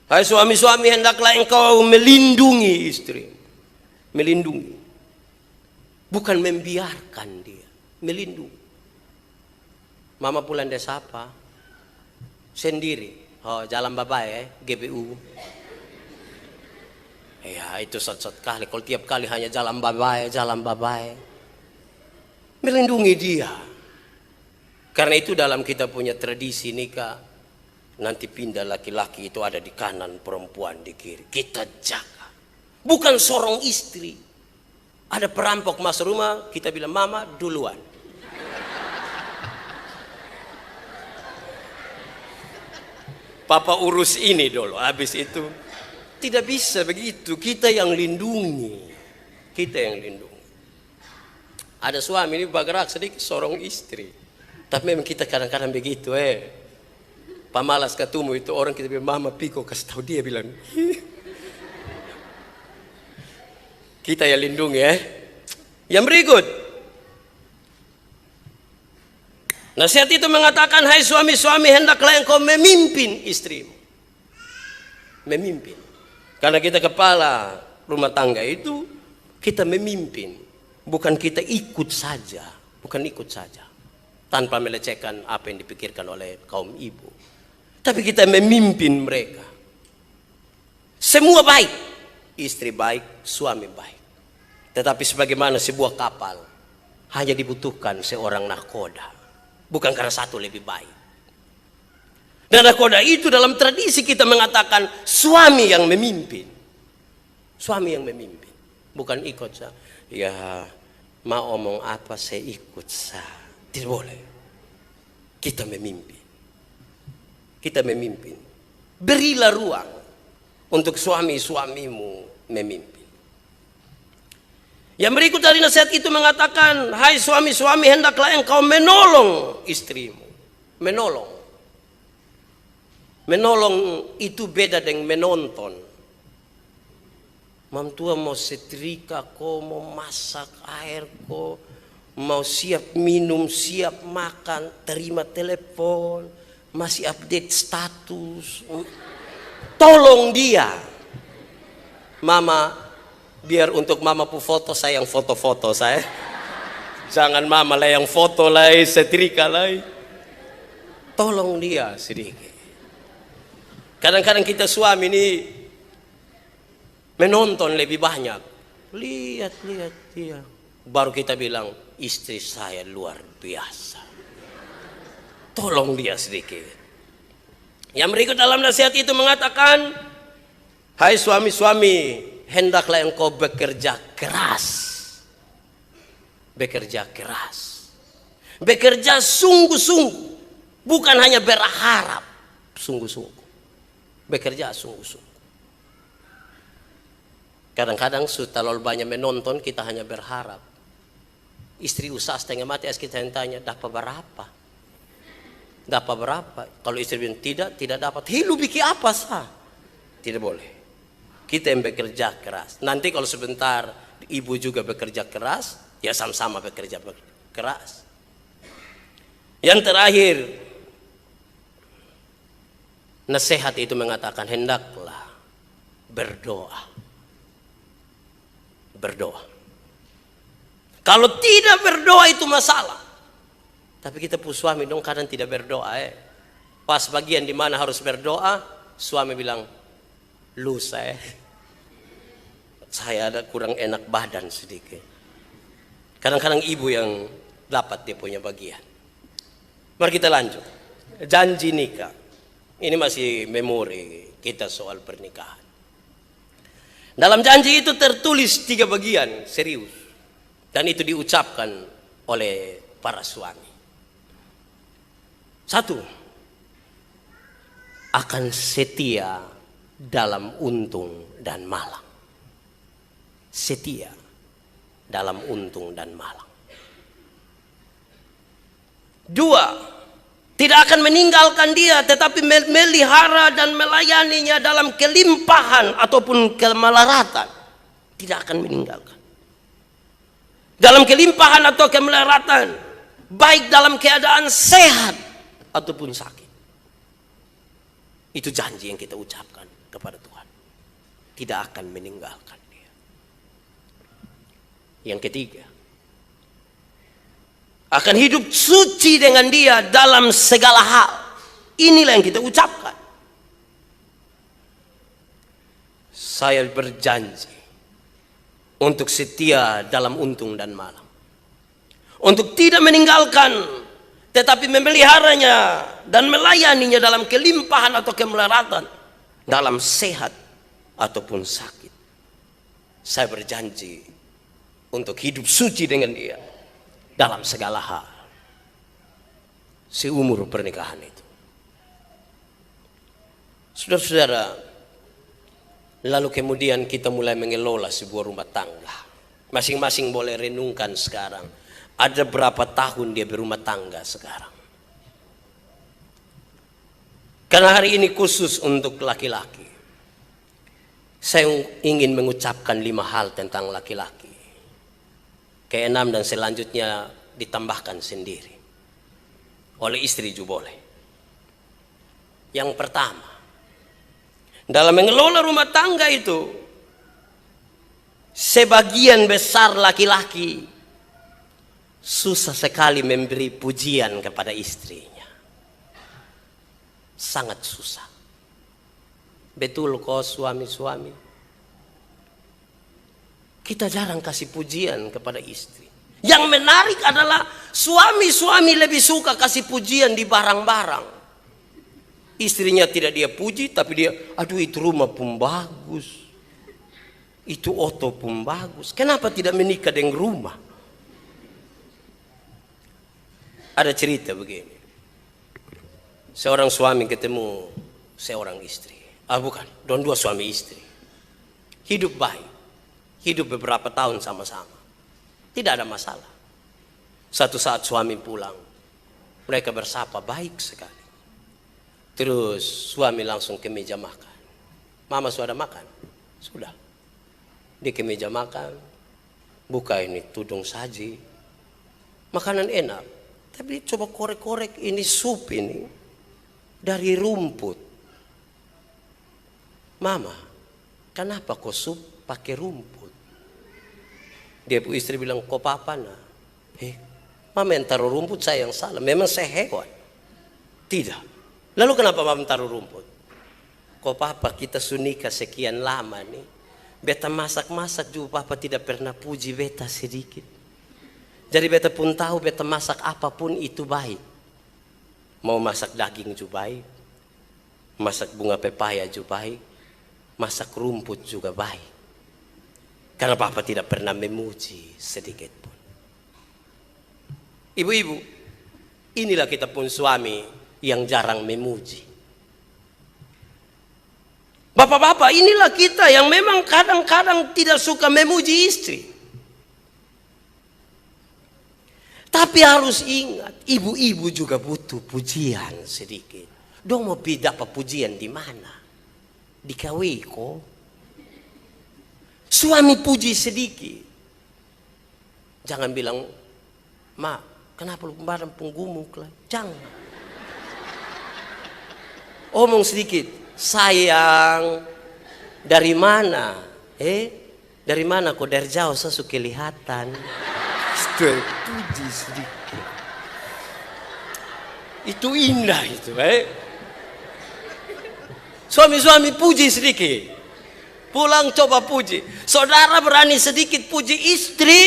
hai suami-suami hendaklah engkau melindungi istri. Melindungi. Bukan membiarkan dia. Melindungi. Mama pulang desa apa? Sendiri. Oh, jalan babai GPU. Ya itu sat-sat kali. Kalau tiap kali hanya jalan babai. melindungi dia. Karena itu dalam kita punya tradisi nikah, nanti pindah laki-laki itu ada di kanan, perempuan di kiri. Kita jaga. Bukan seorang istri. Ada perampok masuk rumah, kita bilang, mama duluan. Papa urus ini dulu, habis itu. Tidak bisa begitu, kita yang lindungi. Kita yang lindungi. Ada suami ini bergerak sedikit, seorang istri. Tapi memang kita kadang-kadang begitu pamalas ketemu itu orang, kita bilang mama piko, kasih tahu dia bilang. Kita yang lindungi Yang berikut. Nasihat itu mengatakan, hai suami-suami, hendaklah engkau memimpin istrimu. Memimpin. Karena kita kepala rumah tangga itu, kita memimpin. Bukan kita ikut saja. Bukan ikut saja. Tanpa melecehkan apa yang dipikirkan oleh kaum ibu. Tapi kita memimpin mereka. Semua baik. Istri baik, suami baik. Tetapi sebagaimana sebuah kapal, hanya dibutuhkan seorang nahkoda. Bukan karena satu lebih baik. Dan nahkoda itu dalam tradisi kita mengatakan suami yang memimpin. Suami yang memimpin. Bukan ikut saja. Ya, mau omong apa saya ikut saja. Tidak boleh. Kita memimpin. Kita memimpin. Berilah ruang untuk suami-suamimu memimpin. Yang berikut dari nasihat itu mengatakan, hai suami-suami, hendaklah engkau menolong istrimu. Menolong. Menolong itu beda dengan menonton. Mamtua mau setrika ko, mau masak air ko, mau siap minum, siap makan, terima telepon, masih update status. Tolong dia. Mama, biar untuk mama pu foto, saya yang foto-foto saya. Jangan mama lah yang foto lah, setrika lah. Tolong dia sedikit. Kadang-kadang kita suami ini menonton lebih banyak. Lihat dia. Baru kita bilang, istri saya luar biasa. Tolong dia sedikit. Yang berikut dalam nasihat itu mengatakan, hai suami-suami, hendaklah engkau bekerja keras. Bekerja keras. Bekerja sungguh-sungguh. Bukan hanya berharap. Sungguh-sungguh. Bekerja sungguh-sungguh. Kadang-kadang terlalu banyak menonton, kita hanya berharap. Istri usaha setengah mati, kita yang tanya, dapat berapa? Dapat berapa? Kalau istri bilang tidak dapat. Lu bikin apa sah? Tidak boleh. Kita yang bekerja keras. Nanti kalau sebentar ibu juga bekerja keras, ya sama-sama bekerja keras. Yang terakhir, nasihat itu mengatakan hendaklah berdoa. Berdoa. Kalau tidak berdoa itu masalah. Tapi kita pun suami dong kadang tidak berdoa. Pas bagian di mana harus berdoa, suami bilang, lu saya ada kurang enak badan sedikit. Kadang-kadang ibu yang dapat dia punya bagian. Mari kita lanjut. Janji nikah. Ini masih memori kita soal pernikahan. Dalam janji itu tertulis 3 bagian, serius. Dan itu diucapkan oleh para suami. 1. Akan setia dalam untung dan malang. Setia dalam untung dan malang. 2. Tidak akan meninggalkan dia, tetapi melihara dan melayaninya dalam kelimpahan ataupun kemelaratan. Tidak akan meninggalkan. Dalam kelimpahan atau kemelaratan, baik dalam keadaan sehat ataupun sakit. Itu janji yang kita ucapkan kepada Tuhan. Tidak akan meninggalkan dia. Yang ketiga, akan hidup suci dengan dia dalam segala hal. Inilah yang kita ucapkan. Saya berjanji untuk setia dalam untung dan malang. untuk tidak meninggalkan, tetapi memeliharanya dan melayaninya dalam kelimpahan atau kemelaratan, dalam sehat ataupun sakit. Saya berjanji untuk hidup suci dengan dia dalam segala hal seumur pernikahan itu. Saudara-saudara, lalu kemudian kita mulai mengelola sebuah rumah tangga. Masing-masing boleh renungkan sekarang, ada berapa tahun dia berumah tangga sekarang. Karena hari ini khusus untuk laki-laki, saya ingin mengucapkan 5 hal tentang laki-laki. Keenam dan selanjutnya ditambahkan sendiri. Oleh istri juga boleh. Yang pertama, dalam mengelola rumah tangga itu, sebagian besar laki-laki susah sekali memberi pujian kepada istrinya. Sangat susah. Betul kok suami-suami? Kita jarang kasih pujian kepada istri. Yang menarik adalah suami-suami lebih suka kasih pujian di barang-barang. Istrinya tidak dia puji, tapi dia, aduh itu rumah pun bagus, itu oto pun bagus. Kenapa tidak menikah dengan rumah? Ada cerita begini. Seorang suami ketemu seorang istri. Bukan, dua suami istri. Hidup baik. Hidup beberapa tahun sama-sama. Tidak ada masalah. Satu saat suami pulang, mereka bersapa baik sekali. Terus suami langsung ke meja makan. Mama sudah makan? Sudah. Dia ke meja makan, buka ini tudung saji. Makanan enak. Tapi coba korek-korek ini sup ini dari rumput. Mama, kenapa kok sup pakai rumput? Dia pu istri bilang, kok papa nah? Mama yang taruh rumput, saya yang salah. Memang saya hewan. Tidak. Lalu kenapa mama taruh rumput? Kok papa kita sunika sekian lama nih, beta masak-masak juga papa tidak pernah puji beta sedikit. Jadi beta pun tahu beta masak apapun itu baik. Mau masak daging juga baik, masak bunga pepaya juga baik, masak rumput juga baik. Karena papa tidak pernah memuji sedikit pun. Ibu-ibu, inilah kita pun suami yang jarang memuji. Bapak-bapak, inilah kita yang memang kadang-kadang tidak suka memuji istri. Tapi harus ingat, ibu-ibu juga butuh pujian sedikit. Dong mau dapat pujian di mana? Di kawiko. Suami puji sedikit. Jangan bilang, Ma, kenapa lu kemarin penggumuk lah? Jangan. Omong sedikit, sayang, dari mana? Dari mana kok dari jauh saya suka kelihatan? Puji sedikit. Itu indah itu, Suami-suami puji sedikit. Pulang coba puji. Saudara berani sedikit puji istri,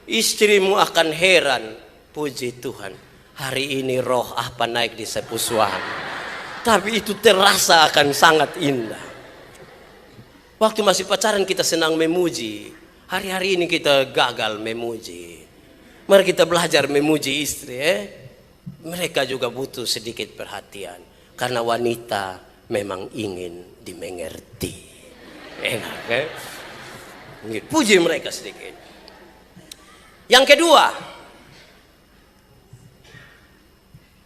istrimu akan heran. Puji Tuhan, hari ini roh apa naik di sepu suami. Tapi itu terasa akan sangat indah. Waktu masih pacaran kita senang memuji. Hari-hari ini kita gagal memuji. Mari kita belajar memuji istri. Mereka juga butuh sedikit perhatian. Karena wanita memang ingin dimengerti. Enak puji mereka sedikit. Yang kedua,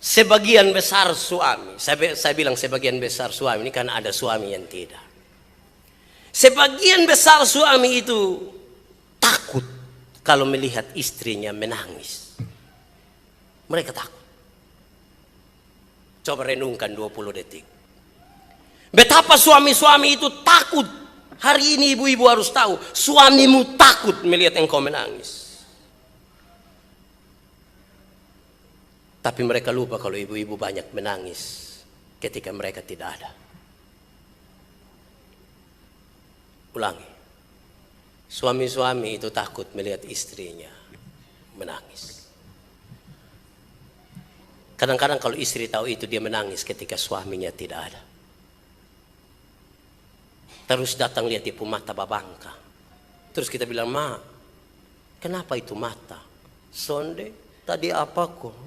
sebagian besar suami, saya bilang sebagian besar suami ini karena ada suami yang tidak. Sebagian besar suami itu takut kalau melihat istrinya menangis. Mereka takut. Coba renungkan 20 detik. Betapa suami-suami itu takut. Hari ini ibu-ibu harus tahu, suamimu takut melihat engkau menangis. Tapi mereka lupa kalau ibu-ibu banyak menangis ketika mereka tidak ada. Ulangi. Suami-suami itu takut melihat istrinya menangis. Kadang-kadang kalau istri tahu itu, dia menangis ketika suaminya tidak ada. Terus datang lihat ibu mata babangka. Terus kita bilang, "Ma, kenapa itu mata?" "Sonde, tadi apa kok?"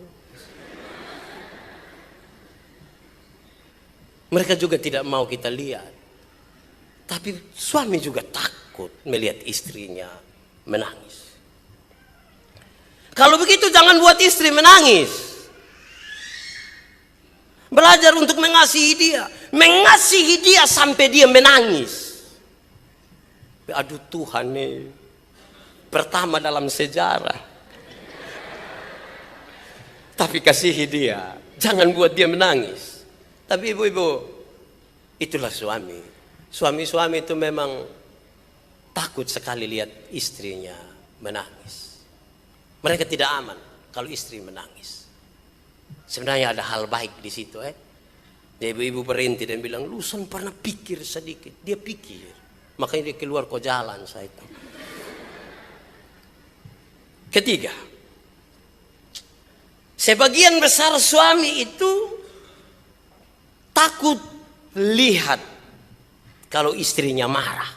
Mereka juga tidak mau kita lihat. Tapi suami juga takut melihat istrinya menangis. Kalau begitu jangan buat istri menangis. Belajar untuk mengasihi dia. Mengasihi dia sampai dia menangis. Aduh Tuhan nih. Pertama dalam sejarah. Tapi kasihi dia. Jangan buat dia menangis. Tapi ibu-ibu, itulah suami. Suami-suami itu memang takut sekali lihat istrinya menangis. Mereka tidak aman kalau istri menangis. Sebenarnya ada hal baik di situ. Dia ibu-ibu berhenti dan bilang, "Lu son pernah pikir sedikit?" Dia pikir. Makanya dia keluar ke jalan saya itu. Ketiga, sebagian besar suami itu takut lihat kalau istrinya marah.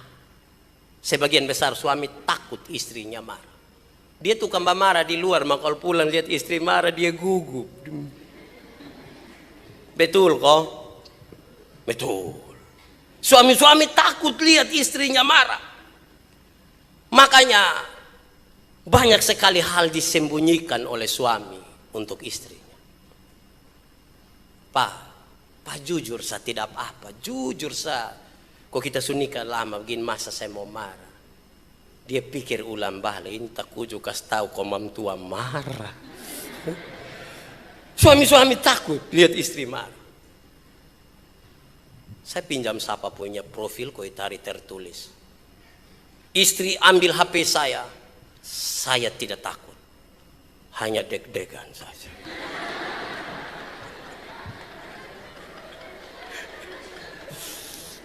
Sebagian besar suami takut istrinya marah. Dia tukang marah di luar, maka kalau pulang lihat istri marah dia gugup. Betul kok? Betul. Suami-suami takut lihat istrinya marah. Makanya banyak sekali hal disembunyikan oleh suami untuk istrinya. Pak jujur saya tidak apa. Jujur saya. Kok kita sunikah lama begini, masa saya mau marah. Dia pikir ulang balik, ini tak kuju kasih tahu kok mam tua marah. Suami-suami takut lihat istri marah. Saya pinjam siapa punya profil kok tadi tertulis. Istri ambil HP saya tidak takut. Hanya deg-degan saja.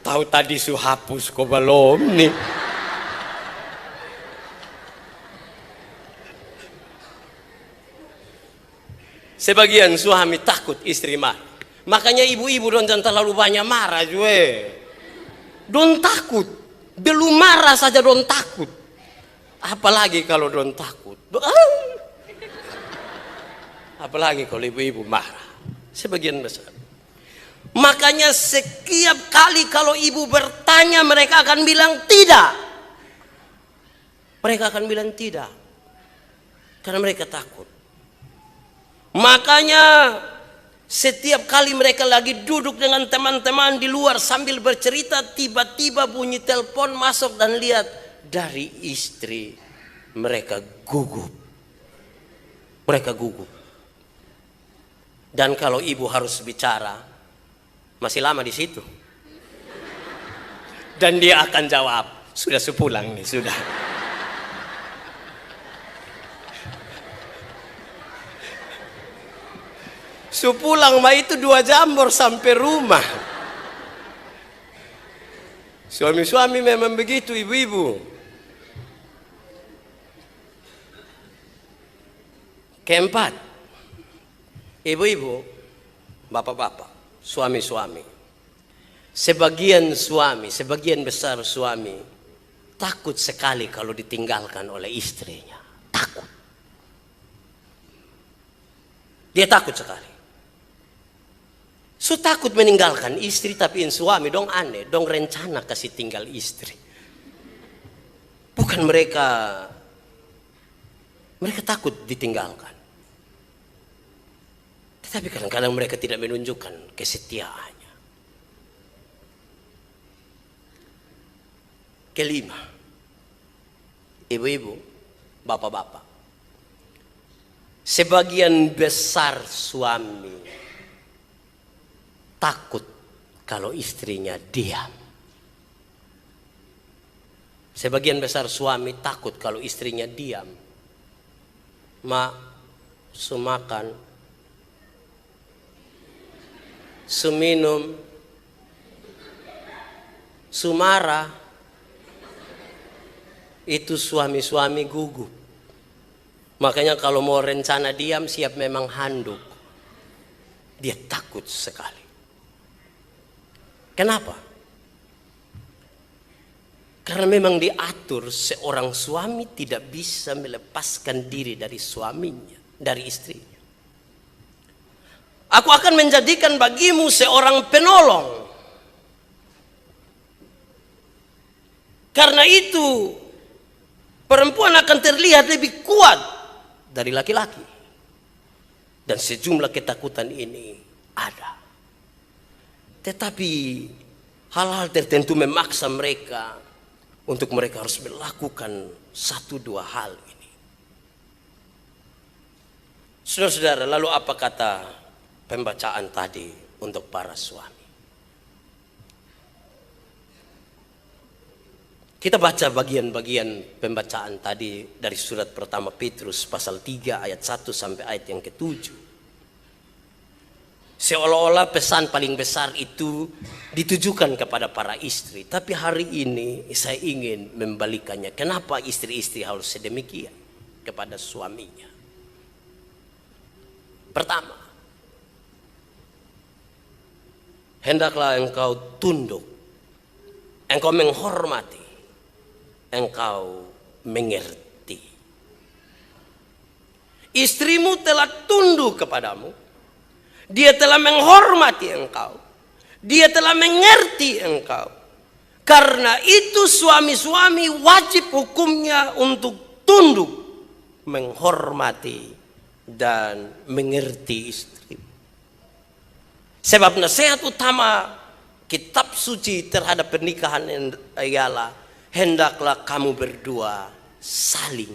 Tahu tadi su hapus kok belum nih. Sebagian suami takut istri marah. Makanya ibu-ibu jangan terlalu banyak marah juga. Don't takut. Belum marah saja don't takut. Apalagi kalau don't takut. Apalagi kalau ibu-ibu marah. Sebagian besar. Makanya setiap kali kalau ibu bertanya, mereka akan bilang tidak. Mereka akan bilang tidak. Karena mereka takut. Makanya setiap kali mereka lagi duduk dengan teman-teman di luar sambil bercerita, tiba-tiba bunyi telepon masuk dan lihat dari istri. Mereka gugup. Mereka gugup. Dan kalau ibu harus bicara, masih lama di situ. Dan dia akan jawab, "Sudah sepulang nih, sudah." Sepulang mah itu 2 jam baru sampai rumah. Suami-suami memang begitu, ibu-ibu. Keempat, ibu-ibu, bapak-bapak, suami-suami. Sebagian besar suami takut sekali kalau ditinggalkan oleh istrinya. Takut. Dia takut sekali. Takut meninggalkan istri, tapi suami dong aneh, dong rencana kasih tinggal istri. Bukan mereka takut ditinggalkan. Tetapi kadang-kadang mereka tidak menunjukkan kesetiaannya. Kelima, ibu-ibu, bapak-bapak, sebagian besar suami takut kalau istrinya diam. Sebagian besar suami takut kalau istrinya diam. Ma, sumakan, suminum, sumara. Itu suami-suami gugup. Makanya kalau mau rencana diam, siap memang handuk. Dia takut sekali. Kenapa? Karena memang diatur seorang suami tidak bisa melepaskan diri dari suaminya, dari istrinya. Aku akan menjadikan bagimu seorang penolong. Karena itu, perempuan akan terlihat lebih kuat dari laki-laki. Dan sejumlah ketakutan ini ada. Tetapi hal-hal tertentu memaksa mereka untuk mereka harus melakukan satu dua hal ini. Saudara-saudara, lalu apa kata pembacaan tadi untuk para suami? Kita baca bagian-bagian pembacaan tadi dari surat pertama Petrus pasal 3 ayat 1 sampai ayat yang ke-7. Seolah-olah pesan paling besar itu ditujukan kepada para istri. Tapi hari ini saya ingin membalikannya. Kenapa istri-istri harus sedemikian kepada suaminya? Pertama, hendaklah engkau tunduk, engkau menghormati, engkau mengerti. Istrimu telah tunduk kepadamu, dia telah menghormati engkau, dia telah mengerti engkau. Karena itu suami-suami wajib hukumnya untuk tunduk, menghormati, dan mengerti istri. Sebab nasihat utama kitab suci terhadap pernikahan ialah hendaklah kamu berdua saling,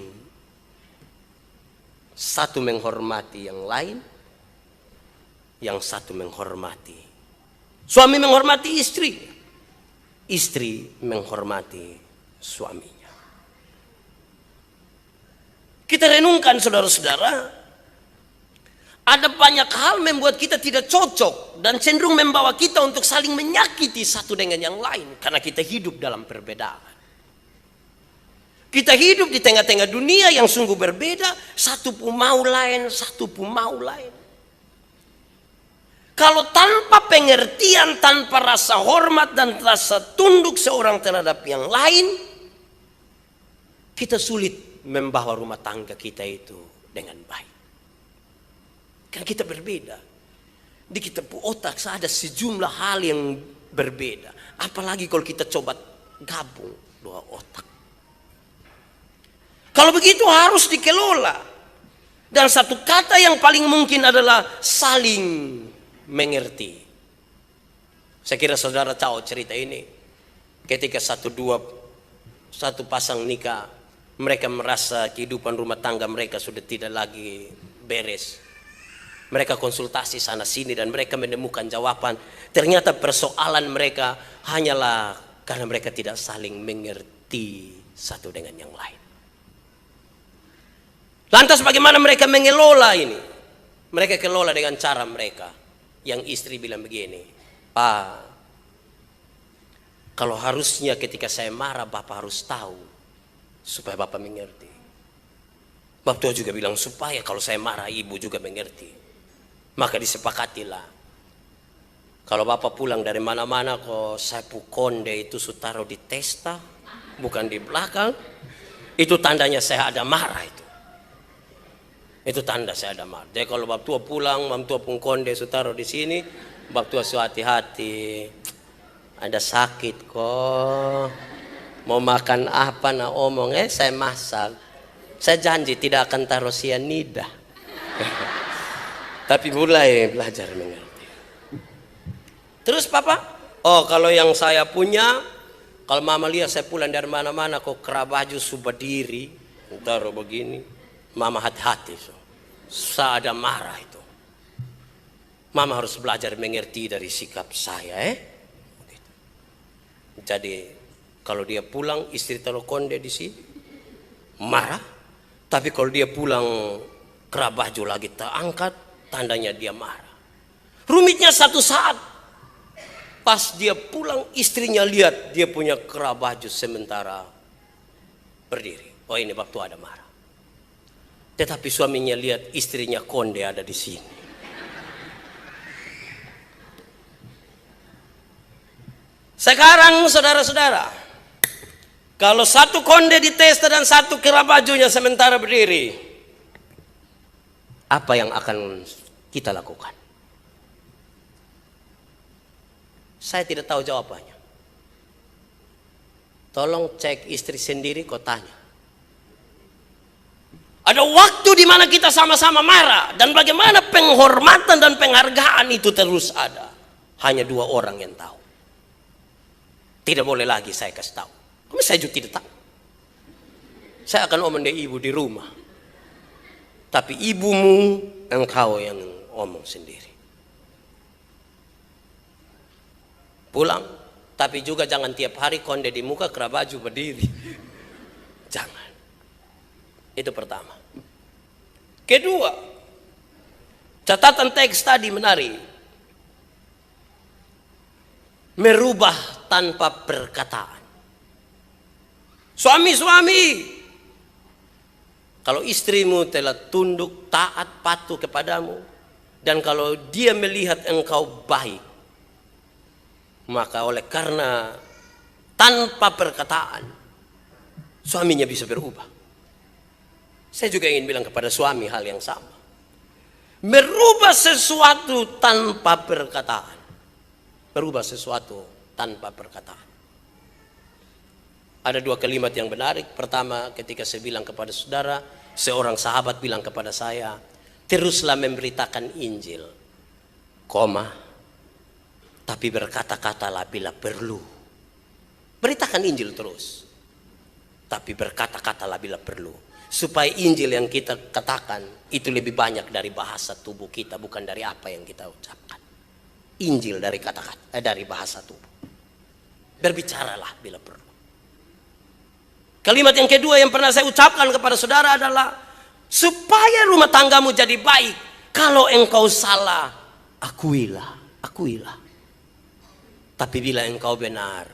satu menghormati yang lain, yang satu menghormati. Suami menghormati istri, istri menghormati suaminya. Kita renungkan saudara-saudara, ada banyak hal membuat kita tidak cocok dan cenderung membawa kita untuk saling menyakiti satu dengan yang lain karena kita hidup dalam perbedaan. Kita hidup di tengah-tengah dunia yang sungguh berbeda, satu pun mau lain, satu pun mau lain. Kalau tanpa pengertian, tanpa rasa hormat dan rasa tunduk seorang terhadap yang lain, kita sulit membawa rumah tangga kita itu dengan baik. Karena kita berbeda. Di kita otak ada sejumlah hal yang berbeda. Apalagi kalau kita coba gabung dua otak. Kalau begitu harus dikelola. Dan satu kata yang paling mungkin adalah saling mengerti. Saya kira saudara tahu cerita ini. Ketika satu pasang nikah, mereka merasa kehidupan rumah tangga mereka sudah tidak lagi beres. Mereka konsultasi sana sini dan mereka menemukan jawaban. Ternyata persoalan mereka hanyalah karena mereka tidak saling mengerti satu dengan yang lain. Lantas bagaimana mereka mengelola ini? Mereka kelola dengan cara mereka. Yang istri bilang begini, Pak, kalau harusnya ketika saya marah Bapak harus tahu supaya Bapak mengerti. Bapak tua juga bilang supaya kalau saya marah Ibu juga mengerti. Maka disepakatilah. Kalau Bapak pulang dari mana-mana kok sapu konde itu sutaro di testa, bukan di belakang, itu tandanya saya ada marah itu. Itu tanda saya ada marah. Jadi kalau Bapak tua pulang, Bapak tua pun konde sutaro di sini, Bapak tua hati-hati. Ada sakit kok. Mau makan apa nak omong? Saya masak. Saya janji tidak akan taruh sianida. Tapi mulai belajar mengerti. Terus Papa, kalau yang saya punya, kalau Mama lihat saya pulang dari mana-mana kok kerabaju subah diri, taruh begini, Mama hati-hati. Saya ada marah itu. Mama harus belajar mengerti dari sikap saya. Jadi kalau dia pulang istri taruh konde di sini, marah. Tapi kalau dia pulang kerabaju lagi terangkat, tandanya dia marah. Rumitnya satu saat pas dia pulang istrinya lihat dia punya kerabaju sementara berdiri. Oh ini waktu ada marah. Tetapi suaminya lihat istrinya konde ada di sini. Sekarang saudara-saudara, kalau satu konde dites dan satu kira bajunya sementara berdiri, apa yang akan kita lakukan? Saya tidak tahu jawabannya. Tolong cek istri sendiri, kau tanya. Ada waktu di mana kita sama-sama marah, dan bagaimana penghormatan dan penghargaan itu terus ada. Hanya dua orang yang tahu. Tidak boleh lagi saya kasih tahu. Kami saya juga tidak tahu. Saya akan omong dengan ibu di rumah. Tapi ibumu, engkau yang omong sendiri. Pulang. Tapi juga jangan tiap hari konde di muka kera baju berdiri. Jangan. Itu pertama. Kedua, catatan teks tadi menarik. Merubah tanpa perkataan. Suami-suami, kalau istrimu telah tunduk, taat, patuh kepadamu, dan kalau dia melihat engkau baik, maka oleh karena tanpa perkataan, suaminya bisa berubah. Saya juga ingin bilang kepada suami hal yang sama. Merubah sesuatu tanpa perkataan. Merubah sesuatu tanpa perkataan. Ada dua kalimat yang menarik. Pertama, ketika saya bilang kepada saudara, seorang sahabat bilang kepada saya, teruslah memberitakan Injil, tapi berkata-katalah bila perlu. Beritakan Injil terus, tapi berkata-katalah bila perlu. Supaya Injil yang kita katakan itu lebih banyak dari bahasa tubuh kita, bukan dari apa yang kita ucapkan. Injil dari kata-kata, dari bahasa tubuh. Berbicaralah bila perlu. Kalimat yang kedua yang pernah saya ucapkan kepada saudara adalah, supaya rumah tanggamu jadi baik, kalau engkau salah, akuilah. Tapi bila engkau benar,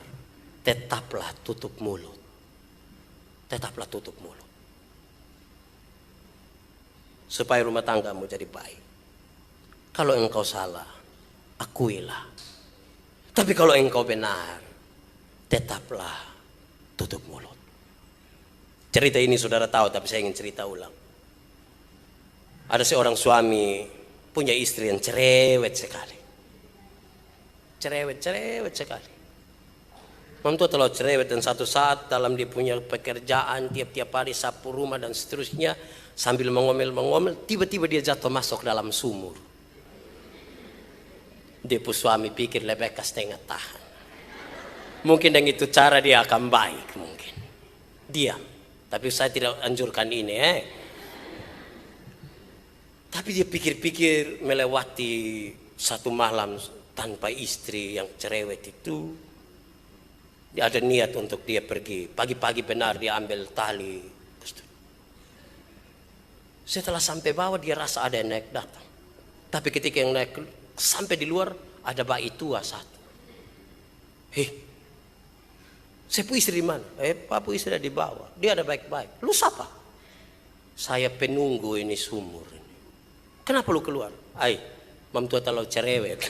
tetaplah tutup mulut. Tetaplah tutup mulut. Supaya rumah tanggamu jadi baik. Kalau engkau salah, akuilah. Tapi kalau engkau benar, tetaplah tutup mulut. Cerita ini saudara tahu, tapi saya ingin cerita ulang. Ada seorang suami punya istri yang cerewet sekali. Cerewet sekali. Mampu telah cerewet, dan satu saat dalam dia punya pekerjaan tiap-tiap hari sapu rumah dan seterusnya, sambil mengomel, tiba-tiba dia jatuh masuk dalam sumur. Dia pun suami pikir lebih setengah tahan. Mungkin dengan itu cara dia akan baik, mungkin. Diam. Tapi saya tidak anjurkan ini. Tapi dia pikir-pikir melewati satu malam tanpa istri yang cerewet itu. Dia ada niat untuk dia pergi. Pagi-pagi benar dia ambil tali. Setelah sampai bawah dia rasa ada yang naik datang. Tapi ketika yang naik sampai di luar, ada bayi tua satu. Saya pu istri di mana? Papu istri di bawah. Dia ada baik-baik. Lu siapa? Saya penunggu ini sumur ini. Kenapa lu keluar? Mam tua terlalu cerewet.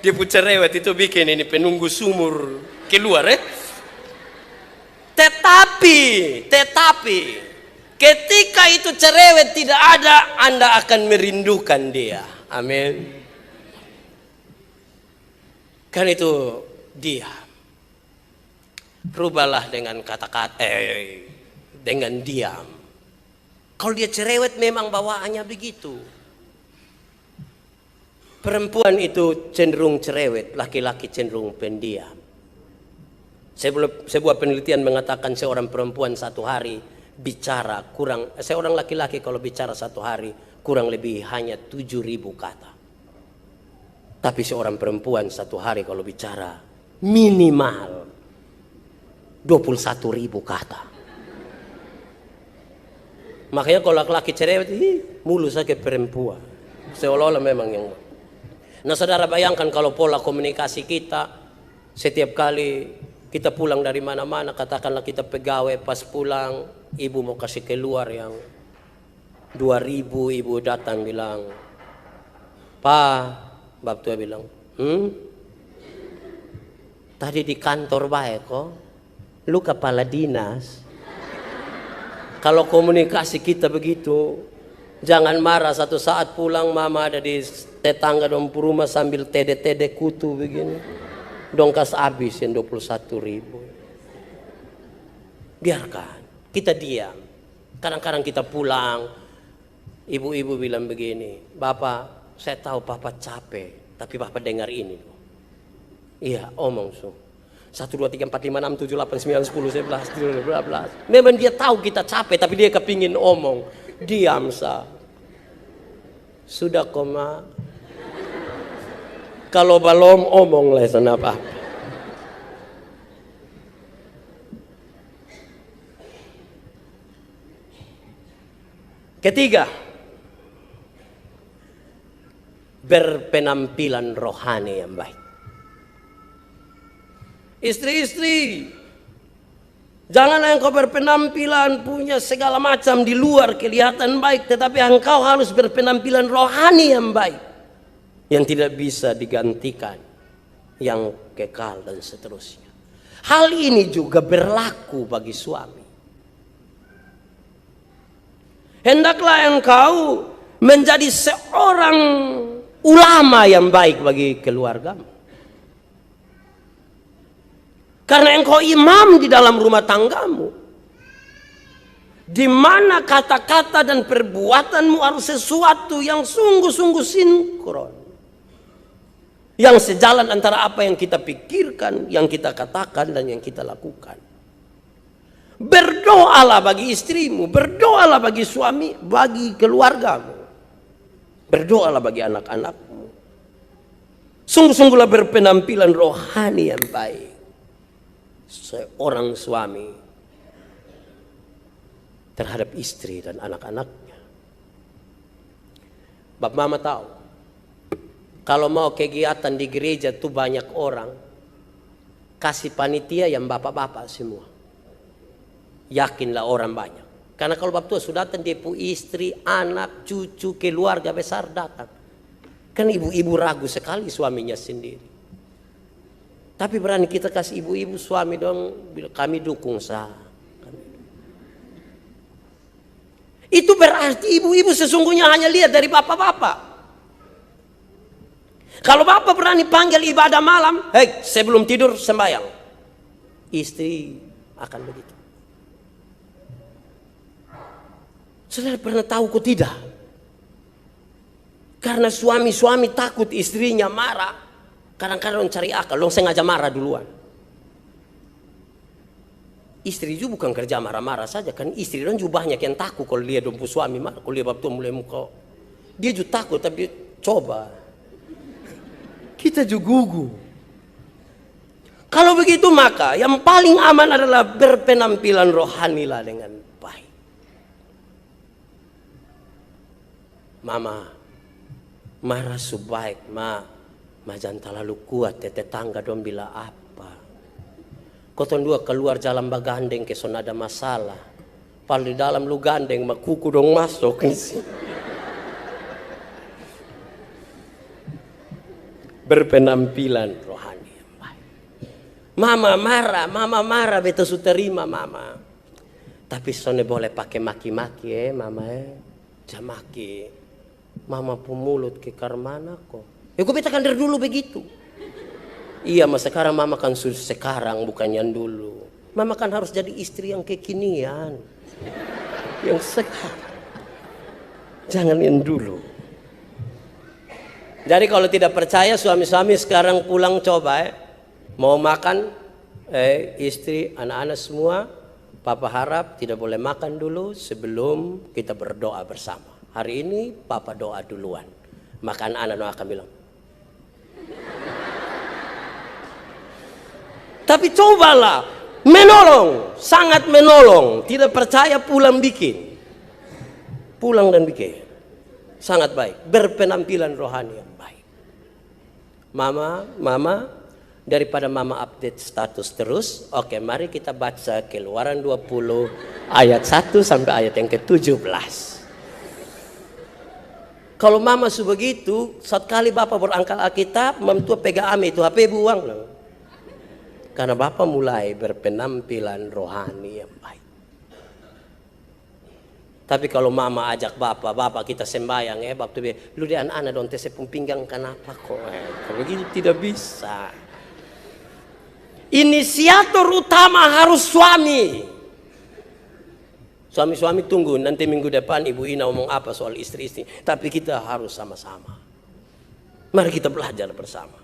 Dia pun cerewet itu bikin ini penunggu sumur keluar. Tetapi ketika itu cerewet tidak ada, Anda akan merindukan dia. Amin. Kan itu dia. Rubahlah dengan kata-kata, dengan diam. Kalau dia cerewet memang bawaannya begitu. Perempuan itu cenderung cerewet, laki-laki cenderung pendiam. Sebuah penelitian mengatakan seorang perempuan satu hari bicara seorang laki-laki kalau bicara satu hari kurang lebih hanya 7.000 kata. Tapi seorang perempuan satu hari kalau bicara minimal 21.000 kata. Makanya kalau laki-laki cerewet, mulus saja perempuan. Seolah-olah memang yang. Nah saudara bayangkan kalau pola komunikasi kita setiap kali Kita pulang dari mana-mana, katakanlah kita pegawai, pas pulang ibu mau kasih keluar yang 2.000, ibu datang bilang, "Pak," bab tua bilang, "Tadi di kantor baik kok, lu kepala dinas." Kalau komunikasi kita begitu, jangan marah. Satu saat pulang mama ada di tetangga dong rumah sambil tede-tede kutu begini. Dongkas habis yang 21.000. Biarkan, kita diam. Kadang-kadang kita pulang, ibu-ibu bilang begini, "Bapak, saya tahu Papa capek, tapi Papa dengar ini." Iya, omong so. 1, 2, 3, 4, 5, 6, 7, 8, 9, 10, 11, 12. Memang dia tahu kita capek, tapi dia kepingin omong. Diam sah. Sudah koma. Kalau belum omong lah apa. Ketiga, berpenampilan rohani yang baik. Istri-istri, jangan engkau berpenampilan punya segala macam di luar kelihatan baik, tetapi engkau harus berpenampilan rohani yang baik, yang tidak bisa digantikan, yang kekal dan seterusnya. Hal ini juga berlaku bagi suami. Hendaklah engkau menjadi seorang ulama yang baik bagi keluargamu. Karena engkau imam di dalam rumah tanggamu, di mana kata-kata dan perbuatanmu harus sesuatu yang sungguh-sungguh sinkron, yang sejalan antara apa yang kita pikirkan, yang kita katakan, dan yang kita lakukan. Berdoalah bagi istrimu, berdoalah bagi suami, bagi keluargamu, berdoalah bagi anak-anakmu. Sungguh-sungguhlah berpenampilan rohani yang baik. Seorang suami terhadap istri dan anak-anaknya. Bab mama tahu, kalau mau kegiatan di gereja tuh banyak orang, kasih panitia yang bapak-bapak semua. Yakinlah orang banyak. Karena kalau bab tua sudah datang, dia pu istri, anak, cucu, keluarga besar datang. Kan ibu-ibu ragu sekali suaminya sendiri. Tapi berani kita kasih ibu-ibu suami dong, kami dukung sah. Itu berarti ibu-ibu sesungguhnya hanya lihat dari bapak-bapak. Kalau bapak berani panggil ibadah malam, "Hei, sebelum tidur sembahyang." Istri akan begitu. Saudara pernah tahu kok tidak? Karena suami-suami takut istrinya marah. Kadang-kadang cari akal, dong sengaja marah duluan. Istri juga bukan kerja marah-marah saja, kan istri dong juga banyak yang takut kalau lihat dong suami marah. Kalau lihat bab tua mulai muka, dia juga takut, tapi coba kita juga gugu. Kalau begitu maka yang paling aman adalah berpenampilan rohanilah dengan baik. Mama marah sebaik, jangan terlalu kuat, tetangga dong bila apa. Koton dua keluar jalan bagandeng ke son ada masalah. Pal di dalam lu gandeng kuku dong masuk. Berpenampilan rohani yang baik. Mama marah betul su terima mama. Tapi sone boleh pakai maki-maki mama jamaki. Mama pemulut ke karmana kok. Ya gue betakan dari dulu begitu. Iya mas, sekarang mama kan sekarang bukan yang dulu. Mama kan harus jadi istri yang kekinian, yang sekarang, jangan yang dulu. Jadi kalau tidak percaya suami-suami sekarang pulang coba mau makan istri anak-anak semua, papa harap tidak boleh makan dulu sebelum kita berdoa bersama. Hari ini papa doa duluan, maka anak-anak akan bilang. Tapi cobalah menolong, sangat menolong. Tidak percaya pulang bikin. Pulang dan bikin. Sangat baik, berpenampilan rohani yang baik. Mama, Daripada mama update status terus, oke mari kita baca Keluaran 20 ayat 1 sampai ayat yang ke-17. Kalau mama begitu, saat kali bapak berangkat Alkitab, memtua pegang ame itu HP buang loh. Karena bapak mulai berpenampilan rohani yang baik. Tapi kalau mama ajak bapak kita sembahyang waktu lu di anak-anak dong tesepung pinggang kenapa kok? Kalau begitu tidak bisa. Inisiator utama harus suami. Suami-suami tunggu nanti minggu depan Ibu Ina ngomong apa soal istri-istri. Tapi kita harus sama-sama. Mari kita belajar bersama.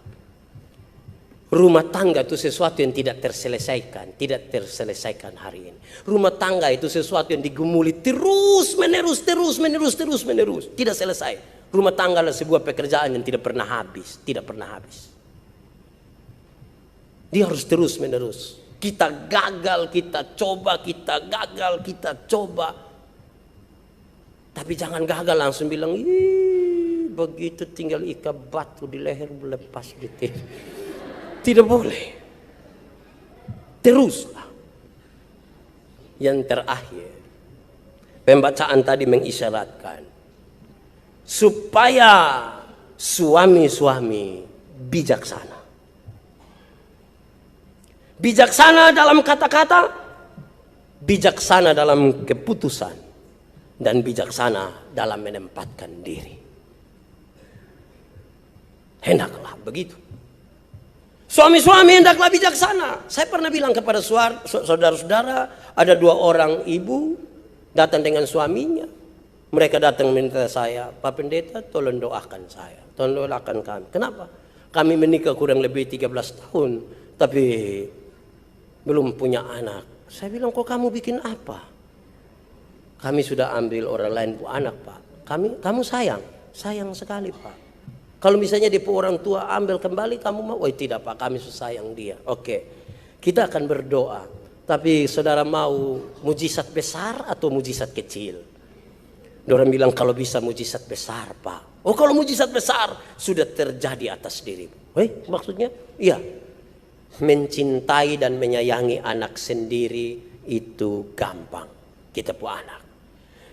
Rumah tangga itu sesuatu yang tidak terselesaikan hari ini. Rumah tangga itu sesuatu yang digumuli terus menerus. Tidak selesai. Rumah tangga adalah sebuah pekerjaan yang tidak pernah habis. Dia harus terus menerus. Kita gagal, kita coba. Tapi jangan gagal langsung bilang, ih begitu tinggal ikat batu di leher lepas gitu. Tidak boleh. Teruslah. Yang terakhir, pembacaan tadi mengisyaratkan supaya suami-suami bijaksana. Bijaksana dalam kata-kata, bijaksana dalam keputusan, dan bijaksana dalam menempatkan diri. Hendaklah begitu. Suami-suami hendaklah bijaksana. Saya pernah bilang kepada saudara-saudara, ada 2 orang ibu datang dengan suaminya. Mereka datang minta saya, Pak Pendeta tolong doakan saya, tolong doakan kami. Kenapa? Kami menikah kurang lebih 13 tahun, tapi belum punya anak. Saya bilang, kok kamu bikin apa? Kami sudah ambil orang lain bu anak, Pak. Kamu sayang sekali, Pak. Kalau misalnya di orang tua ambil kembali, kamu mau? Oh tidak, Pak, kami sayang dia. Oke, kita akan berdoa. Tapi saudara mau mujizat besar atau mujizat kecil? Orang bilang kalau bisa mujizat besar, Pak. Oh kalau mujizat besar sudah terjadi atas dirimu. Maksudnya? Iya. Mencintai dan menyayangi anak sendiri itu gampang. Kita pu anak.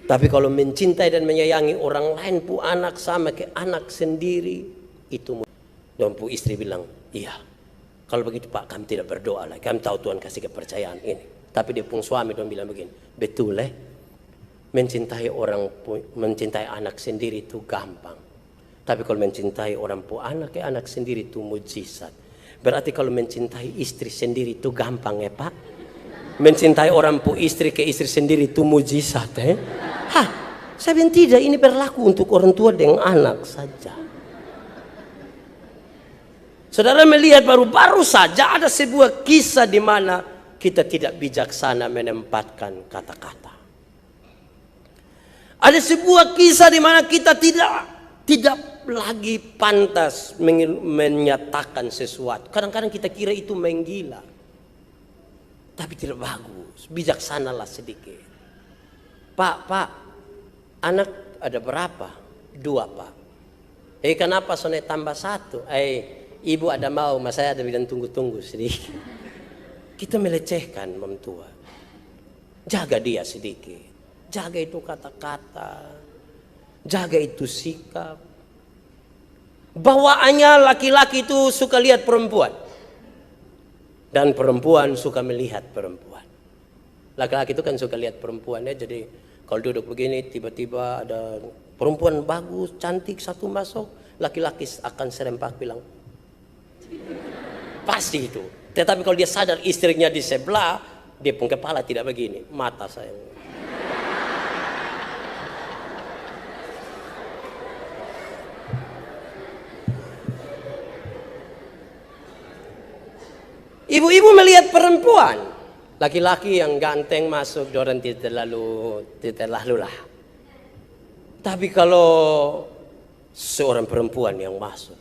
Tapi kalau mencintai dan menyayangi orang lain pu anak sama ke anak sendiri itu. Dan pu istri bilang, iya. Kalau begitu Pak, kami tidak berdoa lagi. Kami tahu Tuhan kasih kepercayaan ini. Tapi dia pun suami dong bilang begini, betul mencintai anak sendiri itu gampang. Tapi kalau mencintai orang pu anak ke anak sendiri itu mujizat. Berarti kalau mencintai istri sendiri itu gampang ya Pak. Mencintai orang pu istri ke istri sendiri itu mujizat saya bilang tidak, ini berlaku untuk orang tua dengan anak saja. Saudara melihat baru saja ada sebuah kisah di mana kita tidak bijaksana menempatkan kata-kata. Ada sebuah kisah di mana kita tidak lagi pantas menyatakan sesuatu. Kadang-kadang kita kira itu menggila. Tapi tidak bagus. Bijaksanalah sedikit. Pak, anak ada berapa? 2 Pak. Kenapa soalnya tambah 1? Ibu ada mau, mas saya ada bilang tunggu sedikit. Kita melecehkan memtua. Jaga dia sedikit. Jaga itu kata-kata. Jaga itu sikap. Bawaannya laki-laki itu suka lihat perempuan. Dan perempuan suka melihat perempuan. Laki-laki itu kan suka lihat perempuan ya. Jadi kalau duduk begini tiba-tiba ada perempuan bagus, cantik satu masuk. Laki-laki akan serempak bilang. Pasti itu. Tetapi kalau dia sadar istrinya di sebelah, dia pun kepala tidak begini. Mata saya. Ibu-ibu melihat perempuan, laki-laki yang ganteng masuk, orang tidak terlalu lah. Tapi kalau seorang perempuan yang masuk,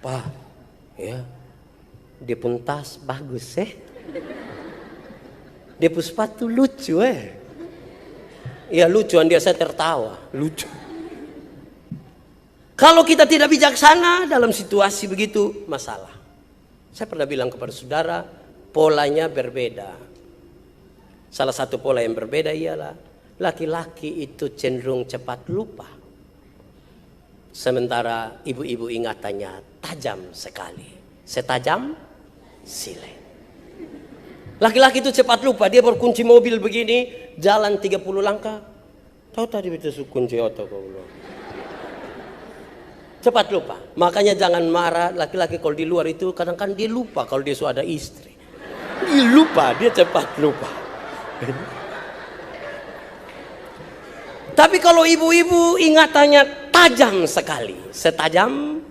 Pak, ya, dia pun tas bagus dia pun sepatu lucu Ya lucuan dia saya tertawa, lucu. Kalau kita tidak bijaksana dalam situasi begitu, masalah. Saya pernah bilang kepada saudara, polanya berbeda. Salah satu pola yang berbeda ialah laki-laki itu cenderung cepat lupa. Sementara ibu-ibu ingatannya tajam sekali. Setajam silet. Laki-laki itu cepat lupa. Dia berkunci mobil begini, jalan 30 langkah. Tahu tadi betul kunci otak kau. Cepat lupa. Makanya jangan marah laki-laki kalau di luar itu kadang-kadang dia lupa kalau dia sudah ada istri. Dia lupa, dia cepat lupa. Tapi kalau ibu-ibu ingatannya tajam sekali. Setajam.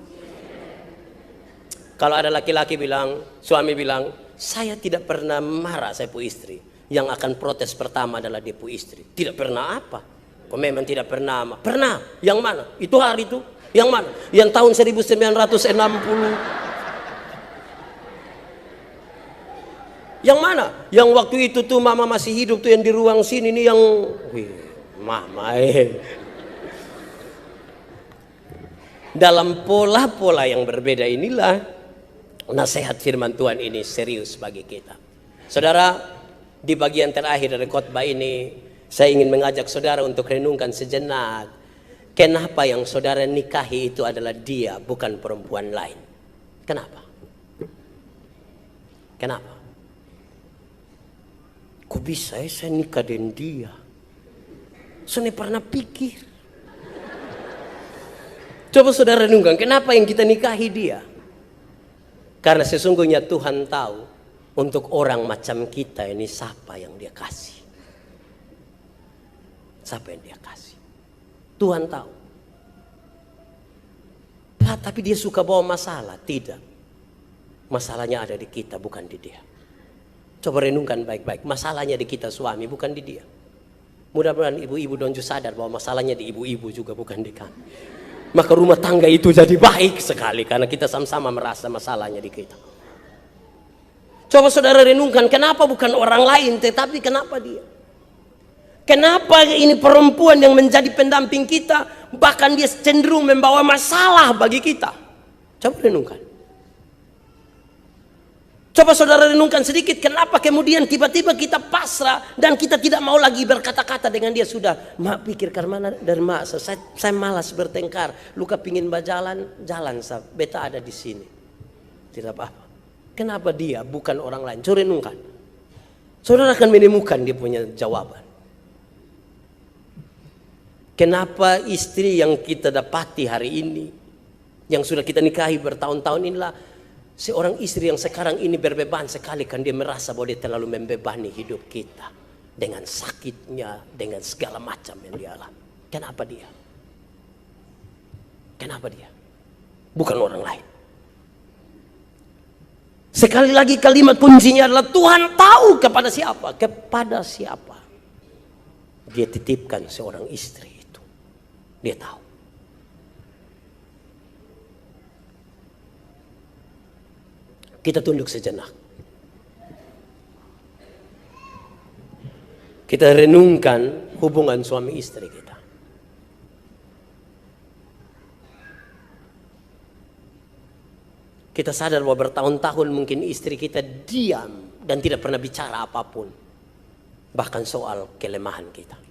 Kalau ada laki-laki bilang, suami bilang, saya tidak pernah marah saya pu istri. Yang akan protes pertama adalah dia pu istri. Tidak pernah apa? Kok memang tidak pernah? Pernah. Yang mana? Itu hari itu. Yang mana? Yang tahun 1960. Yang mana? Yang waktu itu tuh mama masih hidup tuh yang di ruang sini nih yang mama Dalam pola-pola yang berbeda inilah nasihat firman Tuhan ini serius bagi kita. Saudara, di bagian terakhir dari khotbah ini saya ingin mengajak saudara untuk renungkan sejenak. Kenapa yang saudara nikahi itu adalah dia, bukan perempuan lain? Kenapa? Kenapa? Kok bisa saya nikah dengan dia? Saya pernah pikir. Coba saudara renungkan, kenapa yang kita nikahi dia? Karena sesungguhnya Tuhan tahu untuk orang macam kita ini siapa yang dia kasih. Siapa yang dia kasih. Tuhan tahu. Tapi dia suka bawa masalah. Tidak. Masalahnya ada di kita, bukan di dia. Coba renungkan baik-baik. Masalahnya di kita suami, bukan di dia. Mudah-mudahan ibu-ibu donju sadar bahwa masalahnya di ibu-ibu juga, bukan di kami. Maka rumah tangga itu jadi baik sekali. Karena kita sama-sama merasa masalahnya di kita. Coba saudara renungkan, kenapa bukan orang lain, tetapi kenapa dia? Kenapa ini perempuan yang menjadi pendamping kita, bahkan dia cenderung membawa masalah bagi kita? Coba renungkan. Coba saudara renungkan sedikit, kenapa kemudian tiba-tiba kita pasrah dan kita tidak mau lagi berkata-kata dengan dia. Sudah, mak pikirkan mana dari mak, saya malas bertengkar. Luka pingin berjalan, jalan sah, beta ada di sini. Tidak apa-apa. Kenapa dia bukan orang lain? Coba renungkan. Saudara akan menemukan dia punya jawaban. Kenapa istri yang kita dapati hari ini, yang sudah kita nikahi bertahun-tahun inilah, seorang istri yang sekarang ini berbeban sekali, kan dia merasa bahwa dia terlalu membebani hidup kita dengan sakitnya, dengan segala macam yang dia alami. Kenapa dia? Kenapa dia? Bukan orang lain. Sekali lagi kalimat kuncinya adalah Tuhan tahu kepada siapa. Kepada siapa dia titipkan seorang istri itu. Dia tahu. Kita tunduk sejenak. Kita renungkan hubungan suami istri kita. Kita sadar bahwa bertahun-tahun mungkin istri kita diam dan tidak pernah bicara apapun. Bahkan soal kelemahan kita.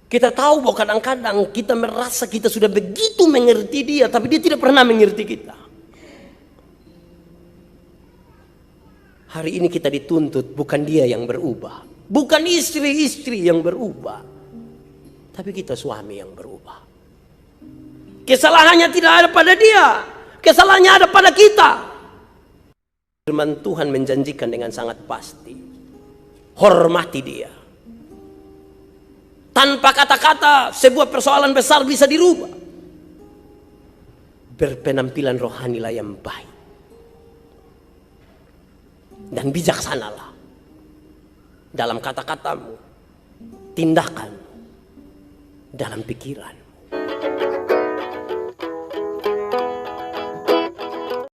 Kita tahu bahwa kadang-kadang kita merasa kita sudah begitu mengerti dia, tapi dia tidak pernah mengerti kita. Hari ini kita dituntut bukan dia yang berubah, bukan istri-istri yang berubah, tapi kita suami yang berubah. Kesalahannya tidak ada pada dia, kesalahannya ada pada kita. Firman Tuhan menjanjikan dengan sangat pasti, hormati dia. Tanpa kata-kata sebuah persoalan besar bisa dirubah. Berpenampilan rohanilah yang baik. Dan bijaksanalah dalam kata-katamu, tindakan, dalam pikiran.